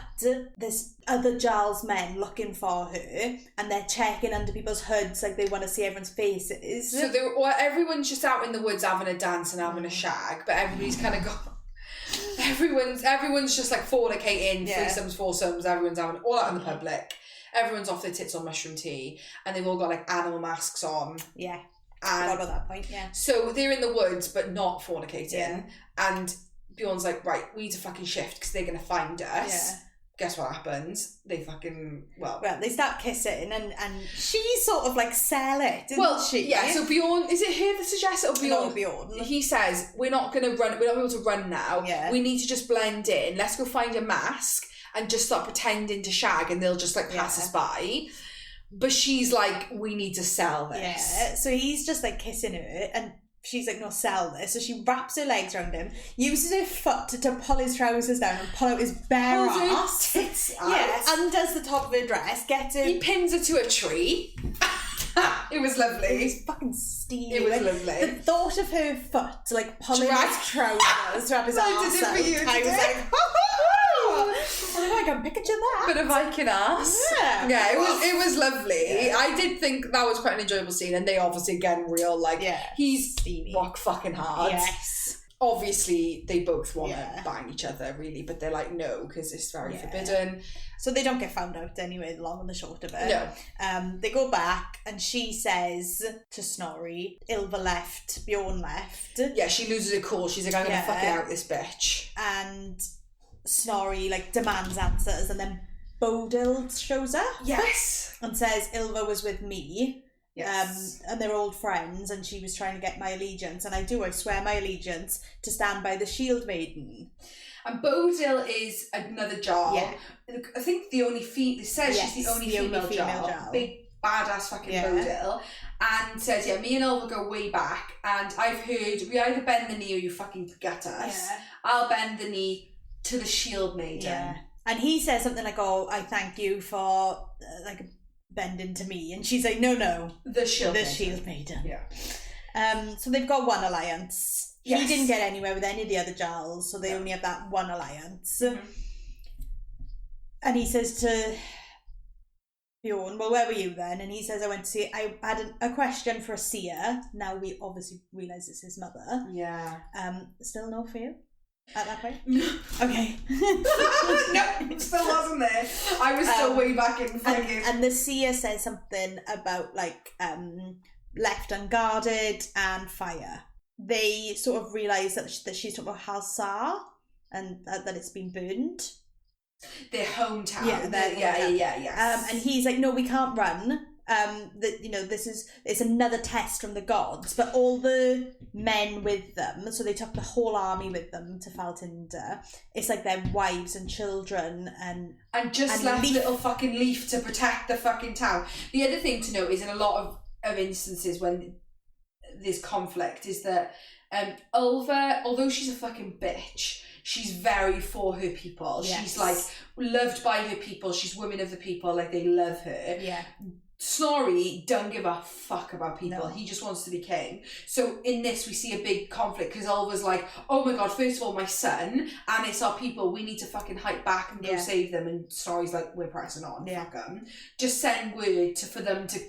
there's other Jarl's men looking for her, and they're checking under people's hoods, like they want to see everyone's faces. So everyone's just out in the woods having a dance and having a shag, but everybody's kind of got... Everyone's just like fornicating, threesomes, foursomes, everyone's having all out in the public. Everyone's off their tits on mushroom tea, and they've all got like animal masks on. Yeah. And forgot about that point, yeah. So they're in the woods, but not fornicating. Yeah. And Bjorn's like, right, we need to fucking shift because they're going to find us. Yeah. Guess what happens? They fucking, well, they start kissing and she sort of like sell it, didn't she? Yeah, so Bjorn, is it her that suggests it or Bjorn? No, Bjorn. He says, we're not able to run now. Yeah. We need to just blend in. Let's go find a mask and just start pretending to shag and they'll just like pass us by. But she's like, we need to sell this. Yeah, so he's just like kissing her and she's like, no, sell this. So she wraps her legs around him, uses her foot to pull his trousers down and pull out his bare ass. Yeah, undoes the top of her dress, gets her... He pins her to a tree. It was lovely. It was fucking steamy. It was lovely. The thought of her foot, like, pulling his trousers around his arse out, I was like, I can picture that. Bit of Viking ass. Yeah, it was lovely. Yeah. I did think that was quite an enjoyable scene, and they obviously again he's steamy. Rock fucking hard. Yes. Obviously, they both want to bang each other, really, but they're like, no, because it's very forbidden. So they don't get found out anyway, the long and the short of it. No. They go back, and she says to Snorri, Ylva left, Bjorn left. Yeah, she loses her cool. She's like, I'm going to fucking out this bitch. And Snorri like demands answers, and then Bodil shows up. Yes. And says Ylva was with me. Yes. And they're old friends, and she was trying to get my allegiance, and I swear my allegiance to stand by the shield maiden. And Bodil is another Jarl. Yeah. I think the only female. It says she's the only female Jarl. Big badass fucking Bodil. And says, me and Ylva go way back, and I've heard we either bend the knee or you fucking get us. Yeah. I'll bend the knee to the shield maiden. Yeah. And he says something like, I thank you for bending to me, and she's like, no, the shield maiden. Yeah. So they've got one alliance. Yes. He didn't get anywhere with any of the other Jarls, so they only have that one alliance. Mm-hmm. And he says to Bjorn, well, where were you then? And he says, I had a question for a seer. Now we obviously realise it's his mother. Yeah. Still no for you at that point? Okay. No, it still wasn't there. I was still way back in thinking. And the seer says something about left unguarded and fire. They sort of realise that she's talking about Halsar and that it's been burned. Their hometown. Yeah. And he's like, no, we can't run. It's another test from the gods, but all the men with them, so they took the whole army with them to Faltinder. It's like their wives and children and left little fucking Leaf to protect the fucking town. The other thing to note is in a lot of instances when there's conflict is that Ylva, although she's a fucking bitch, she's very for her people. Yes. She's like loved by her people. She's woman of the people. Like they love her. Yeah. Snorri don't give a fuck about people. No. He just wants to be king. So in this we see a big conflict because Ylva's like, oh my god, first of all my son and it's our people, we need to fucking hike back and go save them. And Snorri's like, we're pressing on, fuck them. Just send word for them to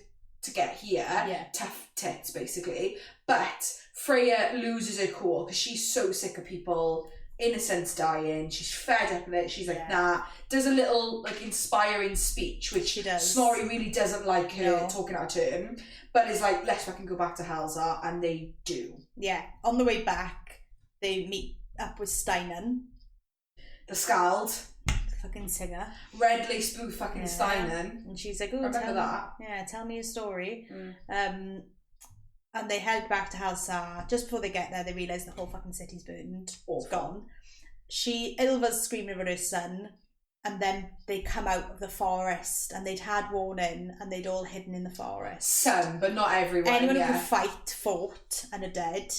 get here. Tough tits basically. But Freya loses her cool because she's so sick of people innocents dying. She's fed up with it. She's like, nah. Does a little inspiring speech, which she does. Snorri really doesn't like her talking out of turn, but is like, let's fucking go back to Halsar, and they do. Yeah. On the way back, they meet up with Steinan. The Skald. fucking singer. Red lace booth fucking Steinen. And she's like, oh, remember that? Yeah, tell me a story. And they head back to Halsar. Just before they get there, they realise the whole fucking city's burned. It's gone. Ilva's screaming about her son, and then they come out of the forest, and they'd had warning, and they'd all hidden in the forest. Some, but not everyone. Anyone who could fight, fought, and are dead.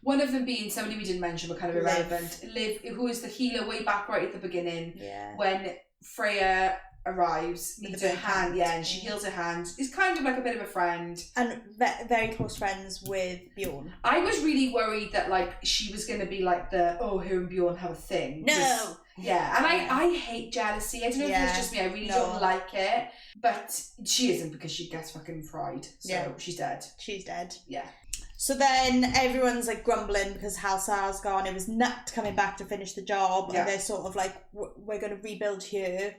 One of them being somebody we didn't mention, but kind of irrelevant. Liv, who is the healer way back right at the beginning. Yeah. When Freya arrives, needs her hand, and she heals her hand. Is kind of like a bit of a friend. And very close friends with Bjorn. I was really worried that like she was going to be like her and Bjorn have a thing. No! Yeah, and I hate jealousy. I don't know if it's just me, I really don't like it. But she isn't, because she gets fucking fried. So she's dead. She's dead. Yeah. So then everyone's like grumbling because Halsar's gone. It was Nut coming back to finish the job. And they're sort of like, we're going to rebuild here.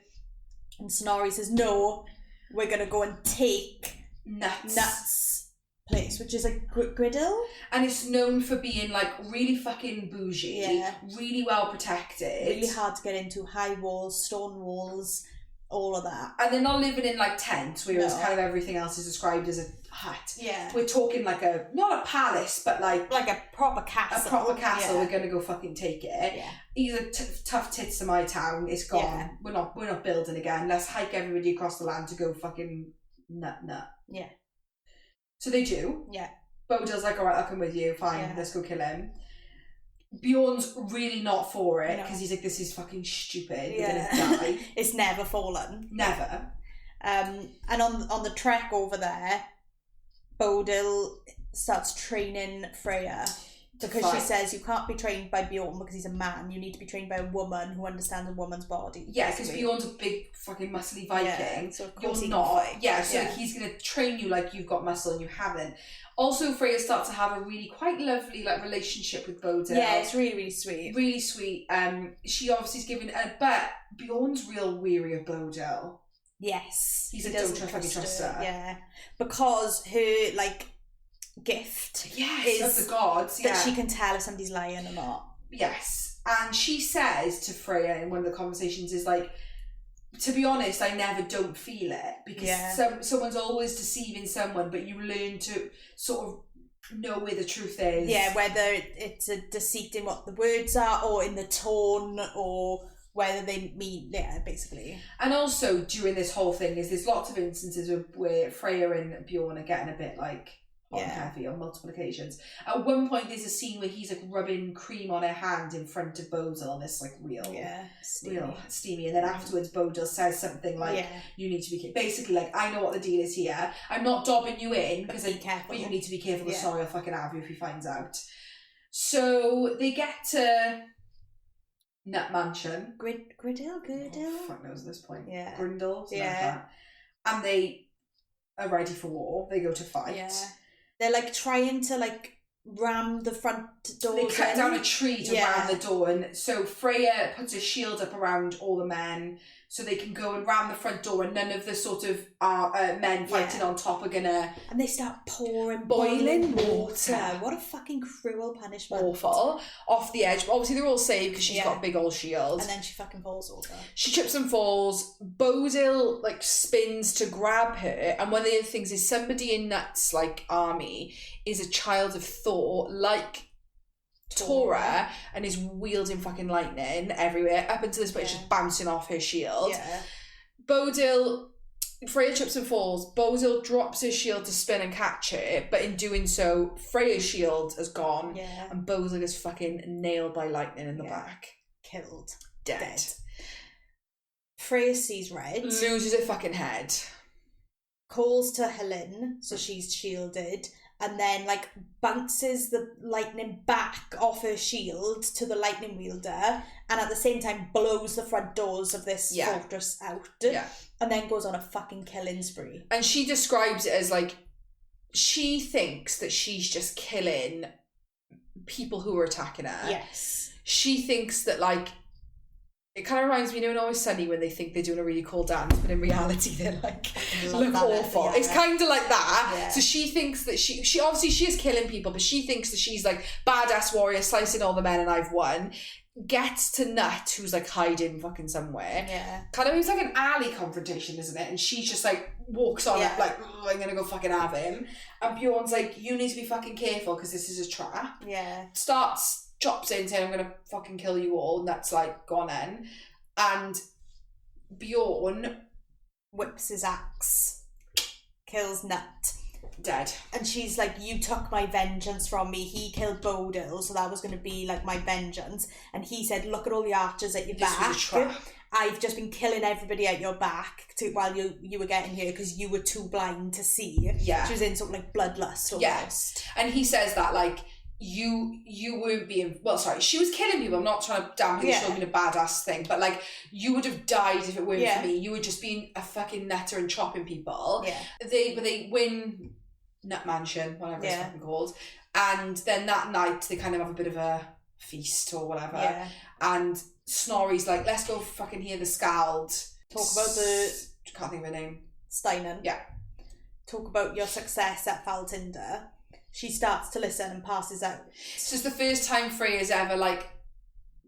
And Snorri says, no, we're going to go and take Nut's place, which is like Griddle. And it's known for being like really fucking bougie, really well protected. Really hard to get into, high walls, stone walls, all of that. And they're not living in like tents, whereas kind of everything else is described as a hut. Yeah. We're talking like not a palace, but like a proper castle. A proper castle. We're gonna go fucking take it. Yeah. These are tough tits to my town. It's gone. Yeah. We're not building again. Let's hike everybody across the land to go fucking nut. Yeah. So they do. Yeah. Bodil's like, all right, I'll come with you. Fine, let's go kill him. Bjorn's really not for it, because he's like, this is fucking stupid. We're gonna die. It's never fallen. Never. And on the trek over there, Bodil starts training Freya, because she says you can't be trained by Bjorn because he's a man. You need to be trained by a woman who understands a woman's body. Yeah, because Bjorn's a big fucking muscly Viking. Yeah, so of course you're not. Yeah, so he's going to train you like you've got muscle and you haven't. Also, Freya starts to have a really quite lovely like relationship with Bodil. Yeah, it's really, really sweet. Really sweet. She obviously is giving, but Bjorn's real weary of Bodil. Yes, he don't trust her. Yeah, because her like gift is of the gods that she can tell if somebody's lying or not. Yes, and she says to Freya in one of the conversations is like, to be honest, I never don't feel it, because someone's always deceiving someone, but you learn to sort of know where the truth is. Yeah, whether it's a deceit in what the words are or in the tone, or whether they mean, basically. And also during this whole thing there's lots of instances where Freya and Bjorn are getting a bit like hot and heavy on multiple occasions. At one point there's a scene where he's like rubbing cream on her hand in front of Bodil on this like real steamy, and then afterwards Bodil says something like, you need to be basically like, I know what the deal is here, I'm not dobbing you in because but you need to be careful, sorry, I'll fucking have you if he finds out. So they get to Nut Mansion. Griddle? Oh, fuck knows at this point. Yeah. Grindle, something like that. And they are ready for war. They go to fight. Yeah. They're like trying to like ram the front door. They cut down a tree to ram the door, and so Freya puts a shield up around all the men so they can go and ram the front door, and none of the sort of men fighting on top are gonna. And they start pouring boiling water. What a fucking cruel punishment! Awful. Off the edge, but obviously they're all saved because she's got a big old shield. And then she fucking falls over. She trips and falls. Bodil like spins to grab her, and one of the other things is somebody in Nut's like army is a child of Thor, like Tora, and is wielding fucking lightning everywhere. Up until this point, she's bouncing off her shield. Yeah. Freya trips and falls. Bodil drops her shield to spin and catch her, but in doing so, Freya's shield has gone, and Bodil is fucking nailed by lightning in the back. Killed. Dead. Freya sees red. Loses her fucking head. Calls to Helen, so she's shielded. And then, like, bounces the lightning back off her shield to the lightning wielder, and at the same time blows the front doors of this fortress out. Yeah. And then goes on a fucking killing spree. And she describes it as, like, she thinks that she's just killing people who are attacking her. Yes. She thinks that, like, it kind of reminds me, in Always Sunny, when they think they're doing a really cool dance, but in reality they're like, look awful. It's kind of like that. Yeah. So she thinks that she obviously she is killing people, but she thinks that she's like badass warrior, slicing all the men, and I've won. gets to Nut, who's like hiding fucking somewhere. Yeah. Kind of, it's like an alley confrontation, isn't it? And she's just like walks on it like, I'm gonna go fucking have him. And Bjorn's like, you need to be fucking careful because this is a trap. Yeah. Chops in saying, I'm gonna fucking kill you all. And that's like, go on then. And Bjorn whips his axe, kills Nut. Dead. And she's like, you took my vengeance from me. He killed Bodil, so that was going to be like my vengeance. And he said, look at all the archers at your back. This was a trap. I've just been killing everybody at your back while you were getting here because you were too blind to see. Yeah. She was in something like bloodlust almost. Yes. And he says that like, you weren't being, well, sorry, she was killing people. I'm not trying to damn her, she's being a badass thing, but like, you would have died if it weren't for me. You would just been a fucking netter and chopping people. Yeah. They win Nut Mansion, whatever it's fucking called, and then that night they kind of have a bit of a feast or whatever. Yeah. And Snorri's like, let's go fucking hear the Skald. Talk about the... Can't think of her name. Steinen. Yeah. Talk about your success at Faltinder. She starts to listen and passes out. So it's the first time Freya's ever like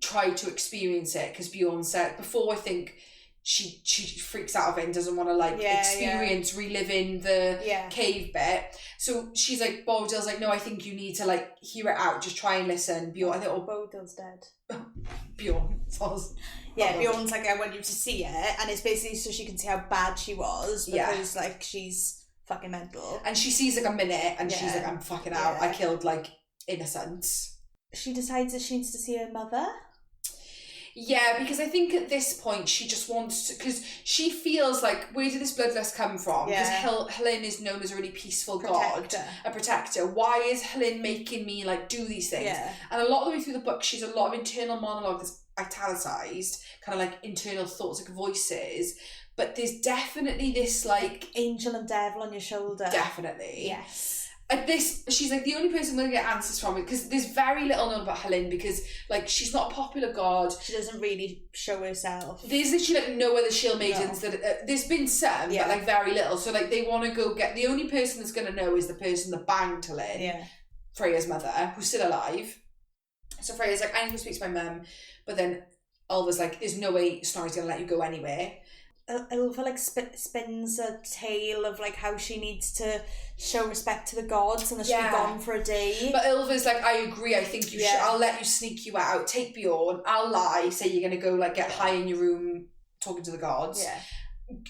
tried to experience it, because Bjorn said before, I think she freaks out of it and doesn't want to like reliving the cave bit. So she's like, Bodil's like, no, I think you need to like hear it out, just try and listen. Bjorn, I think, Bodil's dead. Bjorn. Bjorn's like, I want you to see it, and it's basically so she can see how bad she was, because like she's fucking mental. And she sees like a minute and she's like, I'm fucking out. I killed like innocents. She decides that she needs to see her mother. Yeah, because I think at this point she just wants to, because she feels like, where did this bloodlust come from? Because Helen is known as a really peaceful god, a protector. Why is Helen making me like do these things? Yeah. And a lot of the way through the book, she's a lot of internal monologue that's italicized, kind of like internal thoughts, like voices. But there's definitely this like angel and devil on your shoulder. Definitely. Yes. At this, she's like the only person I'm going to get answers from it, because there's very little known about Helen, because like she's not a popular god. She doesn't really show herself. There's literally like no other shield maidens that there's been some, but like very little. So like they want to go get, the only person that's going to know is the person that banged Helen, Freya's mother, who's still alive. So Freya's like, I need to speak to my mum, but then Ulva's like, there's no way Snorri's going to let you go anyway. Ulva like spins a tale of like how she needs to show respect to the gods and that she'll be gone for a day. But Ulva's like, I agree, I think you should, I'll let you sneak you out, take Bjorn, I'll lie, say you're going to go like get high in your room talking to the gods. Yeah.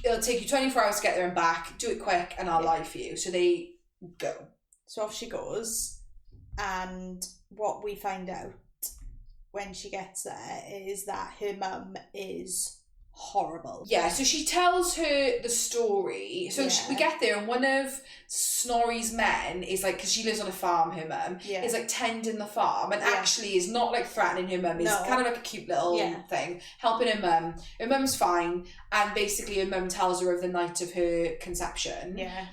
It'll take you 24 hours to get there and back, do it quick and I'll lie for you. So they go. So off she goes, and what we find out when she gets there is that her mum is horrible. Yeah, so she tells her the story. So we get there, and one of Snorri's men is like, because she lives on a farm, her mum, is like tending the farm, and actually is not like threatening her mum, is kind of like a cute little thing, helping her mum. Her mum's fine, and basically her mum tells her of the night of her conception. Yeah.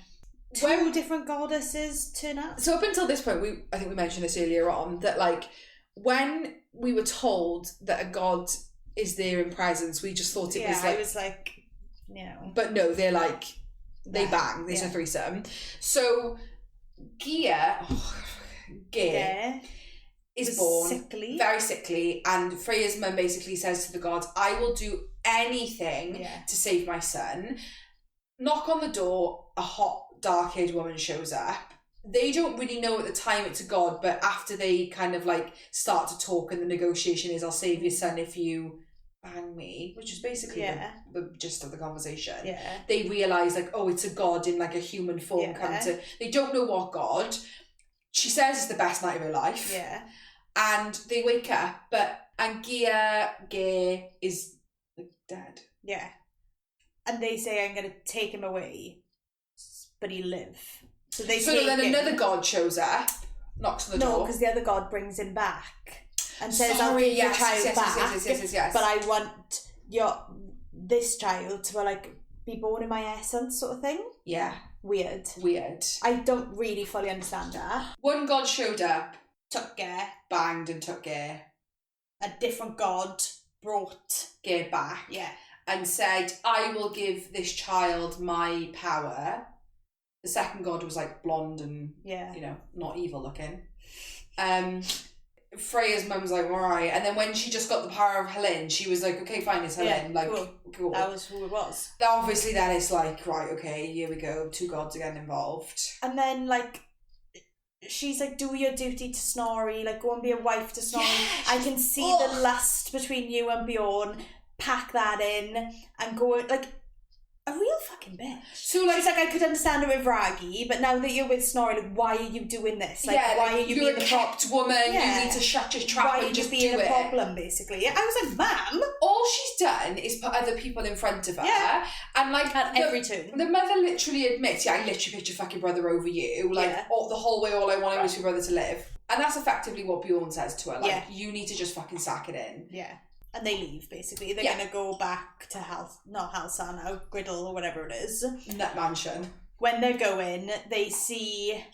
Two different goddesses turn up. So up until this point, I think we mentioned this earlier on, that like, when we were told that a god is there in presence, we just thought it was like... I was like, no. But no, they're like, they bang, there's a threesome. So, Gia is born sickly. Very sickly, and Freya's mum basically says to the gods, I will do anything to save my son. Knock on the door, a hot, dark-haired woman shows up. They don't really know at the time it's a god, but after they kind of like start to talk and the negotiation is, I'll save your son if you bang me, which is basically the gist of the conversation. Yeah. They realise like, oh, it's a god in like a human form come to, they don't know what god. She says it's the best night of her life. Yeah. And they wake up, and Gia is like dead. Yeah. And they say, I'm going to take him away, but he'll live. So then another god shows up, knocks on the door. No, because the other god brings him back and says, I'll give your child back, yes. but I want this child to like be born in my essence, sort of thing. Yeah. Weird. I don't really fully understand that. One god showed up, took Ger, banged and took Ger. A different god brought Ger back. Yeah. And said, I will give this child my power. The second god was like blonde and, you know, not evil looking. Freya's mum's like, alright. And then when she just got the power of Helen, she was like, okay, fine, it's Helen. Like, cool. That was who it was. Obviously, then it's like, right, okay, here we go. 2 gods again involved. And then, like, she's like, do your duty to Snorri. Like, go and be a wife to Snorri. Yeah, I can see the lust between you and Bjorn. Pack that in and go, like, a real fucking bitch. So, like, she's like, I could understand her with Raggy, but now that you're with Snorri, like, why are you doing this? Like, why are you being a kept woman? Yeah. You need to shut your trap and just do it. Why are you being a problem, basically? I was like, ma'am. All she's done is put other people in front of her. Yeah. And, like, at every turn. The mother literally admits, I literally picked your fucking brother over you. Like, the whole way, all I wanted was for your brother to live. And that's effectively what Bjorn says to her. Like, you need to just fucking sack it in. Yeah. And they leave, basically. They're going to go back to not Halsar now, Griddle or whatever it is. That mansion. When they're going, they see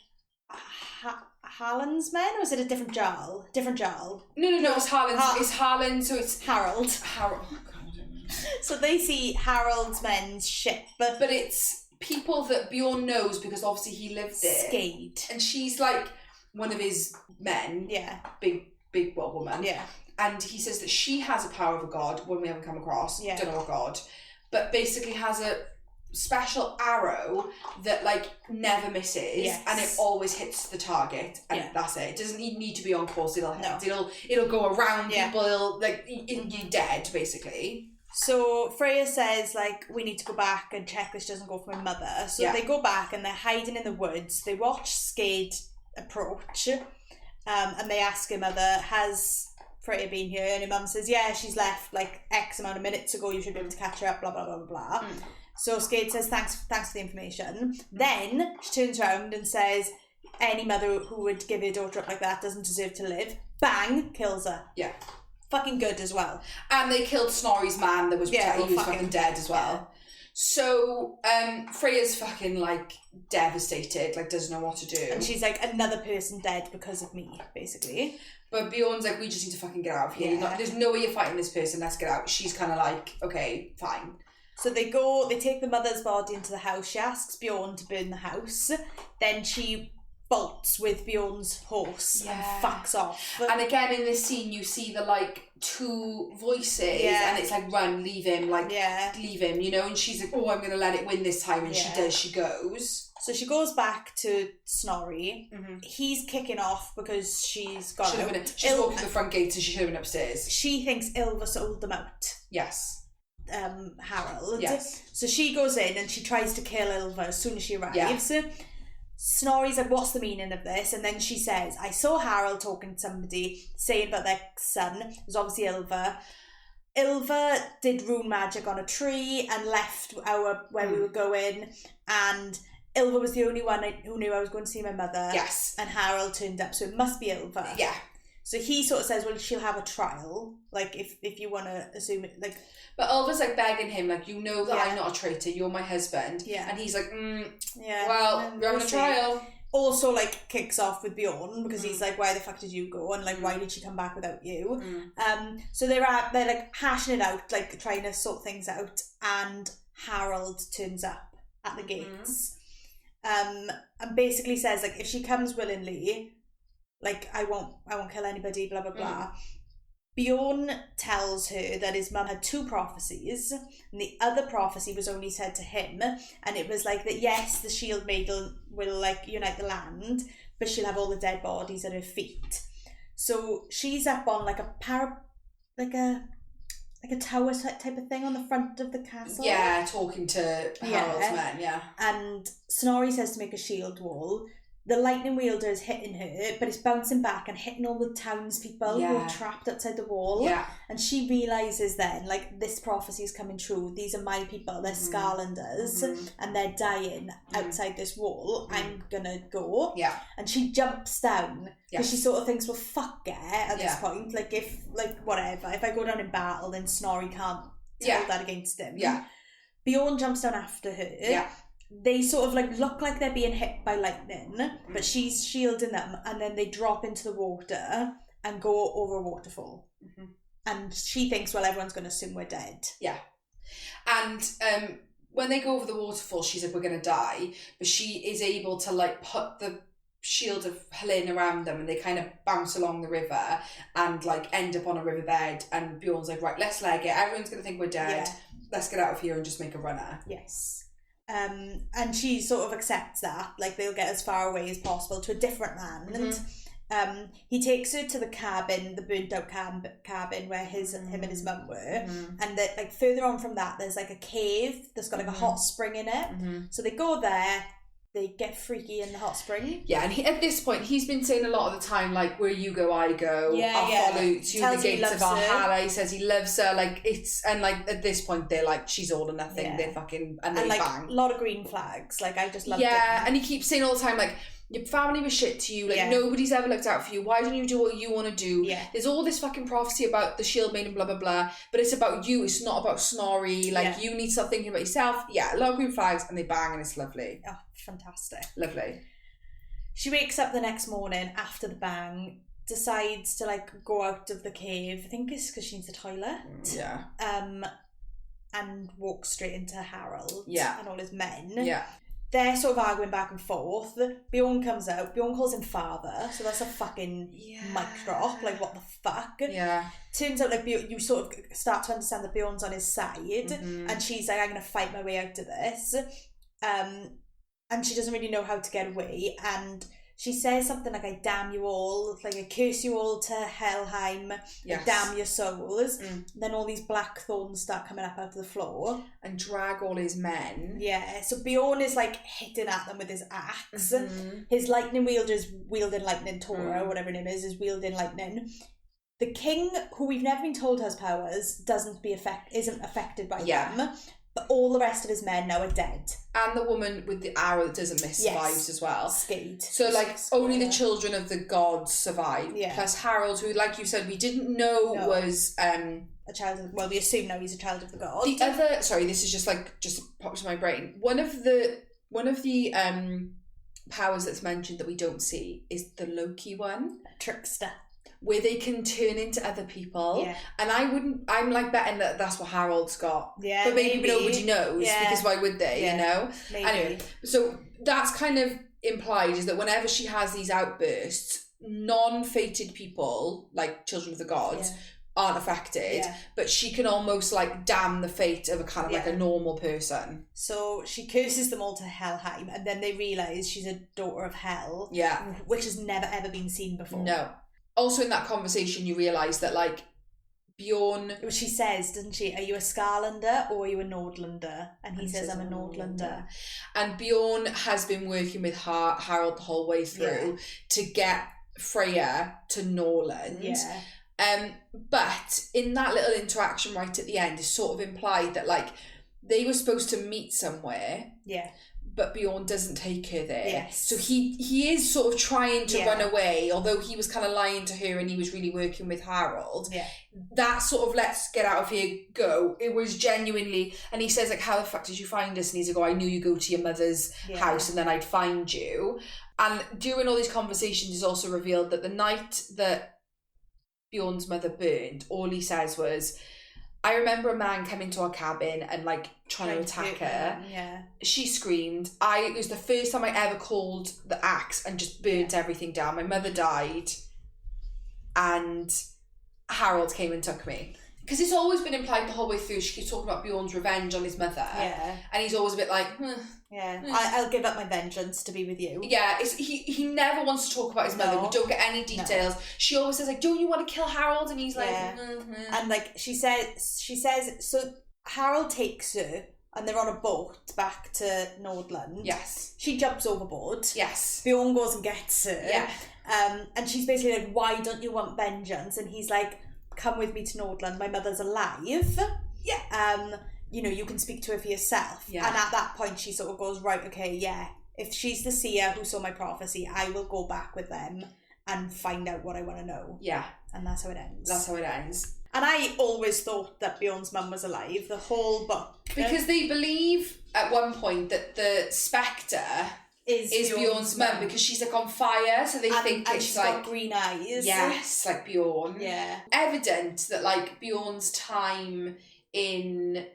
Harlan's men, or is it a different Jarl? Different Jarl. No, it's Harlan. It's Harlan, so it's... Harold. Oh, God, I don't know. So they see Harold's men's ship. But it's people that Bjorn knows because obviously he lived there. Skade. And she's like one of his men. Yeah. Big woman. Yeah. And he says that she has a power of a god, one we haven't come across, don't know what god, but basically has a special arrow that, like, never misses, and it always hits the target, and that's it. It doesn't need to be on course, it'll hit. It'll go around people, you're dead, basically. So Freya says, like, we need to go back and check this doesn't go for my mother. So they go back and they're hiding in the woods. They watch Skade approach, and they ask her mother, has Freya been here? And her mum says, yeah, she's left like X amount of minutes ago, you should be able to catch her up, blah blah blah blah. So Skade says, thanks for the information. Then she turns around and says, any mother who would give her daughter up like that doesn't deserve to live. Bang, kills her. Yeah, fucking good as well. And they killed Snorri's man that was he was fucking dead as well. So Freya's fucking, like, devastated, like, doesn't know what to do. And she's like, another person dead because of me, basically. But Bjorn's like, we just need to fucking get out of here. There's no way you're fighting this person, let's get out. She's kind of like, okay, fine. So they take the mother's body into the house. She asks Bjorn to burn the house. Then she bolts with Bjorn's horse and fucks off. And again, in this scene, you see the, like, 2 voices, and it's like, run, leave him, like, leave him, you know? And she's like, oh, I'm going to let it win this time. And she does, she goes. So she goes back to Snorri. He's kicking off because she's got she's walking the front gate, so she should have been upstairs. She thinks Ylva sold them out. Yes. Harold. Yes. So she goes in and she tries to kill Ylva as soon as she arrives. Snorri's like, what's the meaning of this? And then she says, I saw Harold talking to somebody saying about their son. It was obviously Ylva. Ylva did rune magic on a tree and left where we were going, and Ylva was the only one who knew I was going to see my mother. Yes. And Harold turned up, so it must be Ylva. Yeah. So he sort of says, well, she'll have a trial, like, if you want to assume it, like... But Ylva's, like, begging him, like, you know that I'm not a traitor, you're my husband. Yeah. And he's like, well, we're having a trial. Also, like, kicks off with Bjorn, because he's like, why the fuck did you go? And, like, why did she come back without you? So they're like, hashing it out, like, trying to sort things out, and Harold turns up at the gates. And basically says, like, if she comes willingly, like, I won't kill anybody, blah blah blah. Bjorn tells her that his mum had 2 prophecies, and the other prophecy was only said to him, and it was like that, yes, the shield maiden will, like, unite the land, but she'll have all the dead bodies at her feet. So she's up on, like, a tower type of thing on the front of the castle. Yeah, talking to Harold's men, And Snorri says to make a shield wall. The lightning wielder is hitting her, but it's bouncing back and hitting all the townspeople who are trapped outside the wall. Yeah. And she realises then, like, this prophecy is coming true. These are my people. They're Scarlanders, and they're dying outside this wall. I'm gonna go. Yeah. And she jumps down because she sort of thinks, well, fuck it at this point. Like, whatever. If I go down in battle, then Snorri can't hold that against him. Yeah. Bjorn jumps down after her. Yeah. They sort of, like, look like they're being hit by lightning, but she's shielding them, and then they drop into the water and go over a waterfall. And she thinks, well, everyone's going to assume we're dead. Yeah. And when they go over the waterfall, she's like, we're going to die. But she is able to, like, put the shield of Helene around them, and they kind of bounce along the river and like end up on a riverbed, and Bjorn's like, right, let's leg it, everyone's gonna think we're dead, let's get out of here and just make a runner. Yes. And she sort of accepts that, like they'll get as far away as possible to a different land. He takes her to the cabin, the burnt out cabin where him and his mum were, and that like further on from that there's like a cave that's got like a hot spring in it. So they go there, they get freaky in the hot spring. Yeah, and at this point he's been saying a lot of the time like, where you go I go, I'll follow to the gates of Valhalla. He says he loves her, like it's, and like at this point they're like, she's all or nothing, they're fucking, and they like, bang. A lot of green flags, like I just love it. And he keeps saying all the time like, your family was shit to you, like nobody's ever looked out for you, why don't you do what you want to do? There's all this fucking prophecy about the shield maiden, blah blah blah, but it's about you, it's not about Snorri, like you need to start thinking about yourself. A lot of green flags, and they bang, and it's lovely. Oh, fantastic. Lovely. She wakes up the next morning after the bang, decides to like go out of the cave, I think it's because she needs a toilet, and walks straight into Harold and all his men. They're sort of arguing back and forth. Bjorn comes out. Bjorn calls him father, so that's a fucking mic drop. Like, what the fuck? Turns out, like, you sort of start to understand that Bjorn's on his side, and she's like, I'm going to fight my way out of this. And she doesn't really know how to get away, and she says something like, I damn you all, like, I curse you all to Helheim, I damn your souls. Then all these black thorns start coming up out of the floor. And drag all his men. Yeah, so Bjorn is, like, hitting at them with his axe. His lightning wielder's wielding lightning, Tora, whatever her name is wielding lightning. The king, who we've never been told has powers, isn't affected by them. But all the rest of his men now are dead. And the woman with the arrow that doesn't miss survives as well. Skate. So, like, only the children of the gods survive. Plus Harold, who, like you said, we didn't know was... a child of... Well, we assume now he's a child of the gods. The other... Sorry, this is just popped to my brain. One of the powers that's mentioned that we don't see is the Loki one. Trickster. Where they can turn into other people. And I'm like betting that that's what Harold's got. But maybe nobody knows, because why would they, you know? Maybe. Anyway, so that's kind of implied, is that whenever she has these outbursts, non-fated people, like children of the gods, aren't affected, but she can almost like damn the fate of a kind of like a normal person. So she curses them all to Helheim, and then they realise she's a daughter of Hell, which has never ever been seen before. No. Also in that conversation you realise that like Bjorn... She says, doesn't she, are you a Skarlander or are you a Nordlander? And he says, I'm a Nordlander. And Bjorn has been working with Harold the whole way through to get Freya to Norland. But in that little interaction right at the end, it's sort of implied that like they were supposed to meet somewhere. But Bjorn doesn't take her there. So he is sort of trying to run away, although he was kind of lying to her and he was really working with Harold. That sort of let's get out of here, go. It was genuinely, and he says like, how the fuck did you find us? And he's like, oh, I knew you go to your mother's house and then I'd find you. And during all these conversations it's also revealed that the night that Bjorn's mother burned, all he says was, I remember a man coming to our cabin and like trying to attack her. She screamed. It was the first time I ever called the axe and just burnt everything down. My mother died and Harold came and took me. Because it's always been implied the whole way through, she keeps talking about Bjorn's revenge on his mother. And he's always a bit like, I'll give up my vengeance to be with you. He never wants to talk about his mother. We don't get any details. She always says like, don't you want to kill Harold? And he's like, And like she says, so Harold takes her and they're on a boat back to Nordland. She jumps overboard. Bjorn goes and gets her. And she's basically like, why don't you want vengeance? And he's like, come with me to Nordland, my mother's alive. You know, you can speak to her for yourself. And at that point she sort of goes, right, okay, if she's the seer who saw my prophecy, I will go back with them and find out what I want to know. And that's how it ends. And I always thought that Bjorn's mum was alive the whole book. Because they believe at one point that the spectre is Bjorn's mum, because she's like on fire, so they think that she's like got green eyes. Like Bjorn. Evident that like Bjorn's time in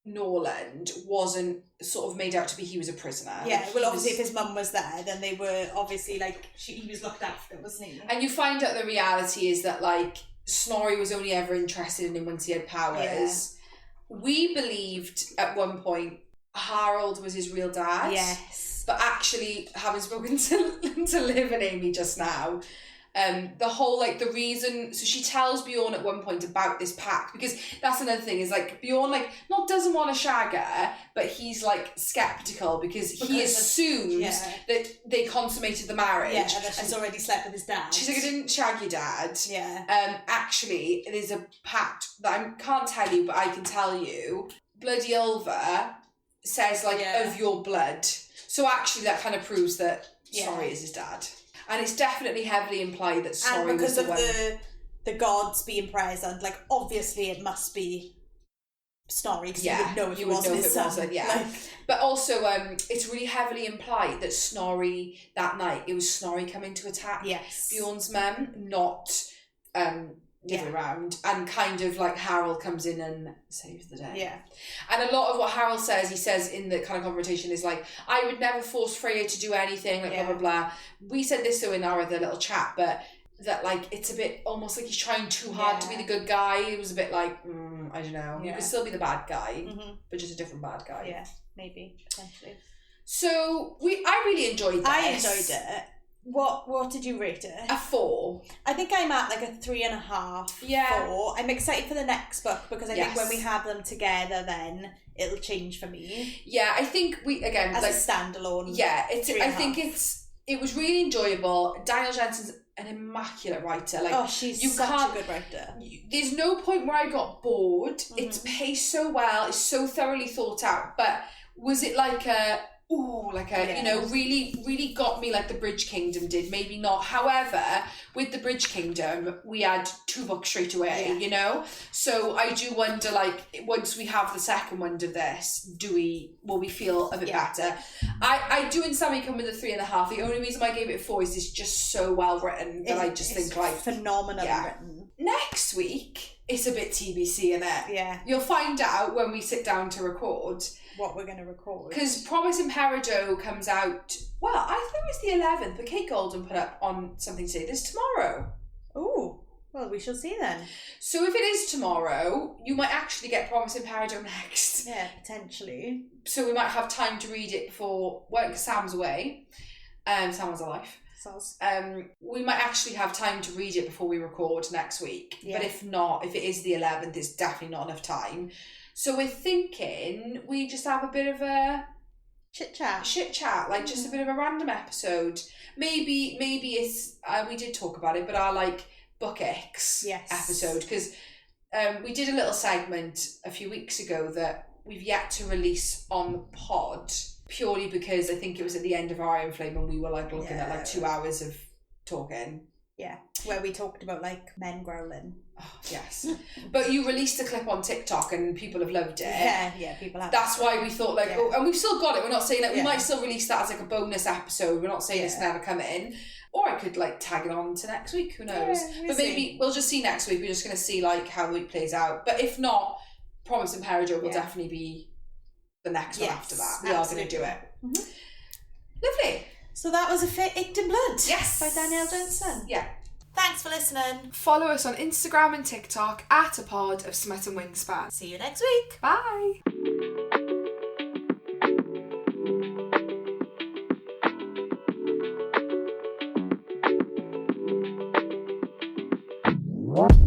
Norland wasn't sort of made out to be he was a prisoner. Yeah, well, obviously if his mum was there, then they were obviously, like, he was looked after, wasn't he? And you find out the reality is that, like, Snorri was only ever interested in him once he had powers. Yeah. We believed at one point Harold was his real dad. Yes. But actually, having spoken to Liv and Amy just now, the whole, like, the reason, so she tells Bjorn at one point about this pact, because that's another thing, is, like, Bjorn, like, not doesn't want to shag her, but he's, like, sceptical because he assumes that they consummated the marriage. Yeah, and that she's already slept with his dad. She's like, I didn't shag your dad. Yeah. Actually, it is a pact that I can't tell you, but I can tell you. Bloody Ulva says, like, of your blood. So actually that kind of proves that Snorri is his dad. And it's definitely heavily implied that Snorri was the one. And because of the gods being present, like, obviously it must be Snorri, because you would know if it wasn't his son. But also, it's really heavily implied that Snorri, that night, it was Snorri coming to attack Bjorn's mum, not the other way around. And kind of, like, Harold comes in and saves the day. Yeah. And a lot of what Harold says, he says in the kind of confrontation is like, I would never force Freya to do anything, like, blah, blah, blah. We said this though in our other little chat, but that, like, it's a bit almost like he's trying too hard to be the good guy. It was a bit like, I don't know. He could still be the bad guy, but just a different bad guy. Yeah, maybe, potentially. So, I really enjoyed this. I enjoyed it. What did you rate it? A 4. I think I'm at like a 3.5. Yeah. 4. I'm excited for the next book because I think when we have them together, then it'll change for me. Yeah, I think we again as like, a standalone. Yeah, I think it was really enjoyable. Danielle Jensen's an immaculate writer. Like, she's such a good writer. There's no point where I got bored. It's paced so well. It's so thoroughly thought out. But was it like a you know, really, really got me like the Bridge Kingdom did. Maybe not. However, with the Bridge Kingdom, we had 2 books straight away, you know? So I do wonder, like, once we have the second one of this, will we feel a bit better? I do understand we come with a 3.5. The only reason I gave it a 4 is it's just so well written that I just think, like, phenomenally written. Next week, it's a bit TBC, innit? Yeah. You'll find out when we sit down to record what we're going to record. Because Promise and Peridot comes out, well, I think it's the 11th, but Kate Golden put up on something today. There's tomorrow. Oh, well, we shall see then. So if it is tomorrow, you might actually get Promise and Peridot next. Yeah, potentially. So we might have time to read it before, well, because Sam's away. Sam has a life. We might actually have time to read it before we record next week. Yeah. But if not, if it is the 11th, it's definitely not enough time. So we're thinking we just have a bit of a chit chat, like just a bit of a random episode. Maybe it's we did talk about it, but our like Book X episode, because we did a little segment a few weeks ago that we've yet to release on the pod, purely because I think it was at the end of our Iron Flame and we were like looking at like 2 hours of talking. Yeah, where we talked about like men growling. Oh, yes. But you released a clip on TikTok and people have loved it. Yeah, people have. That's why we thought like, and we've still got it. We're not saying that we might still release that as like a bonus episode. We're not saying it's never come in. Or I could like tag it on to next week. Who knows? But maybe we'll just see next week. We're just going to see like how the week plays out. But if not, Promise and Peridot will definitely be the next one after that. We are going to do it. Mm-hmm. Lovely. So that was A Fit, Inked in Blood. Yes. By Danielle Jensen. Yeah. Thanks for listening. Follow us on Instagram and TikTok at A Pod of Smut and Wingspan. See you next week. Bye. What?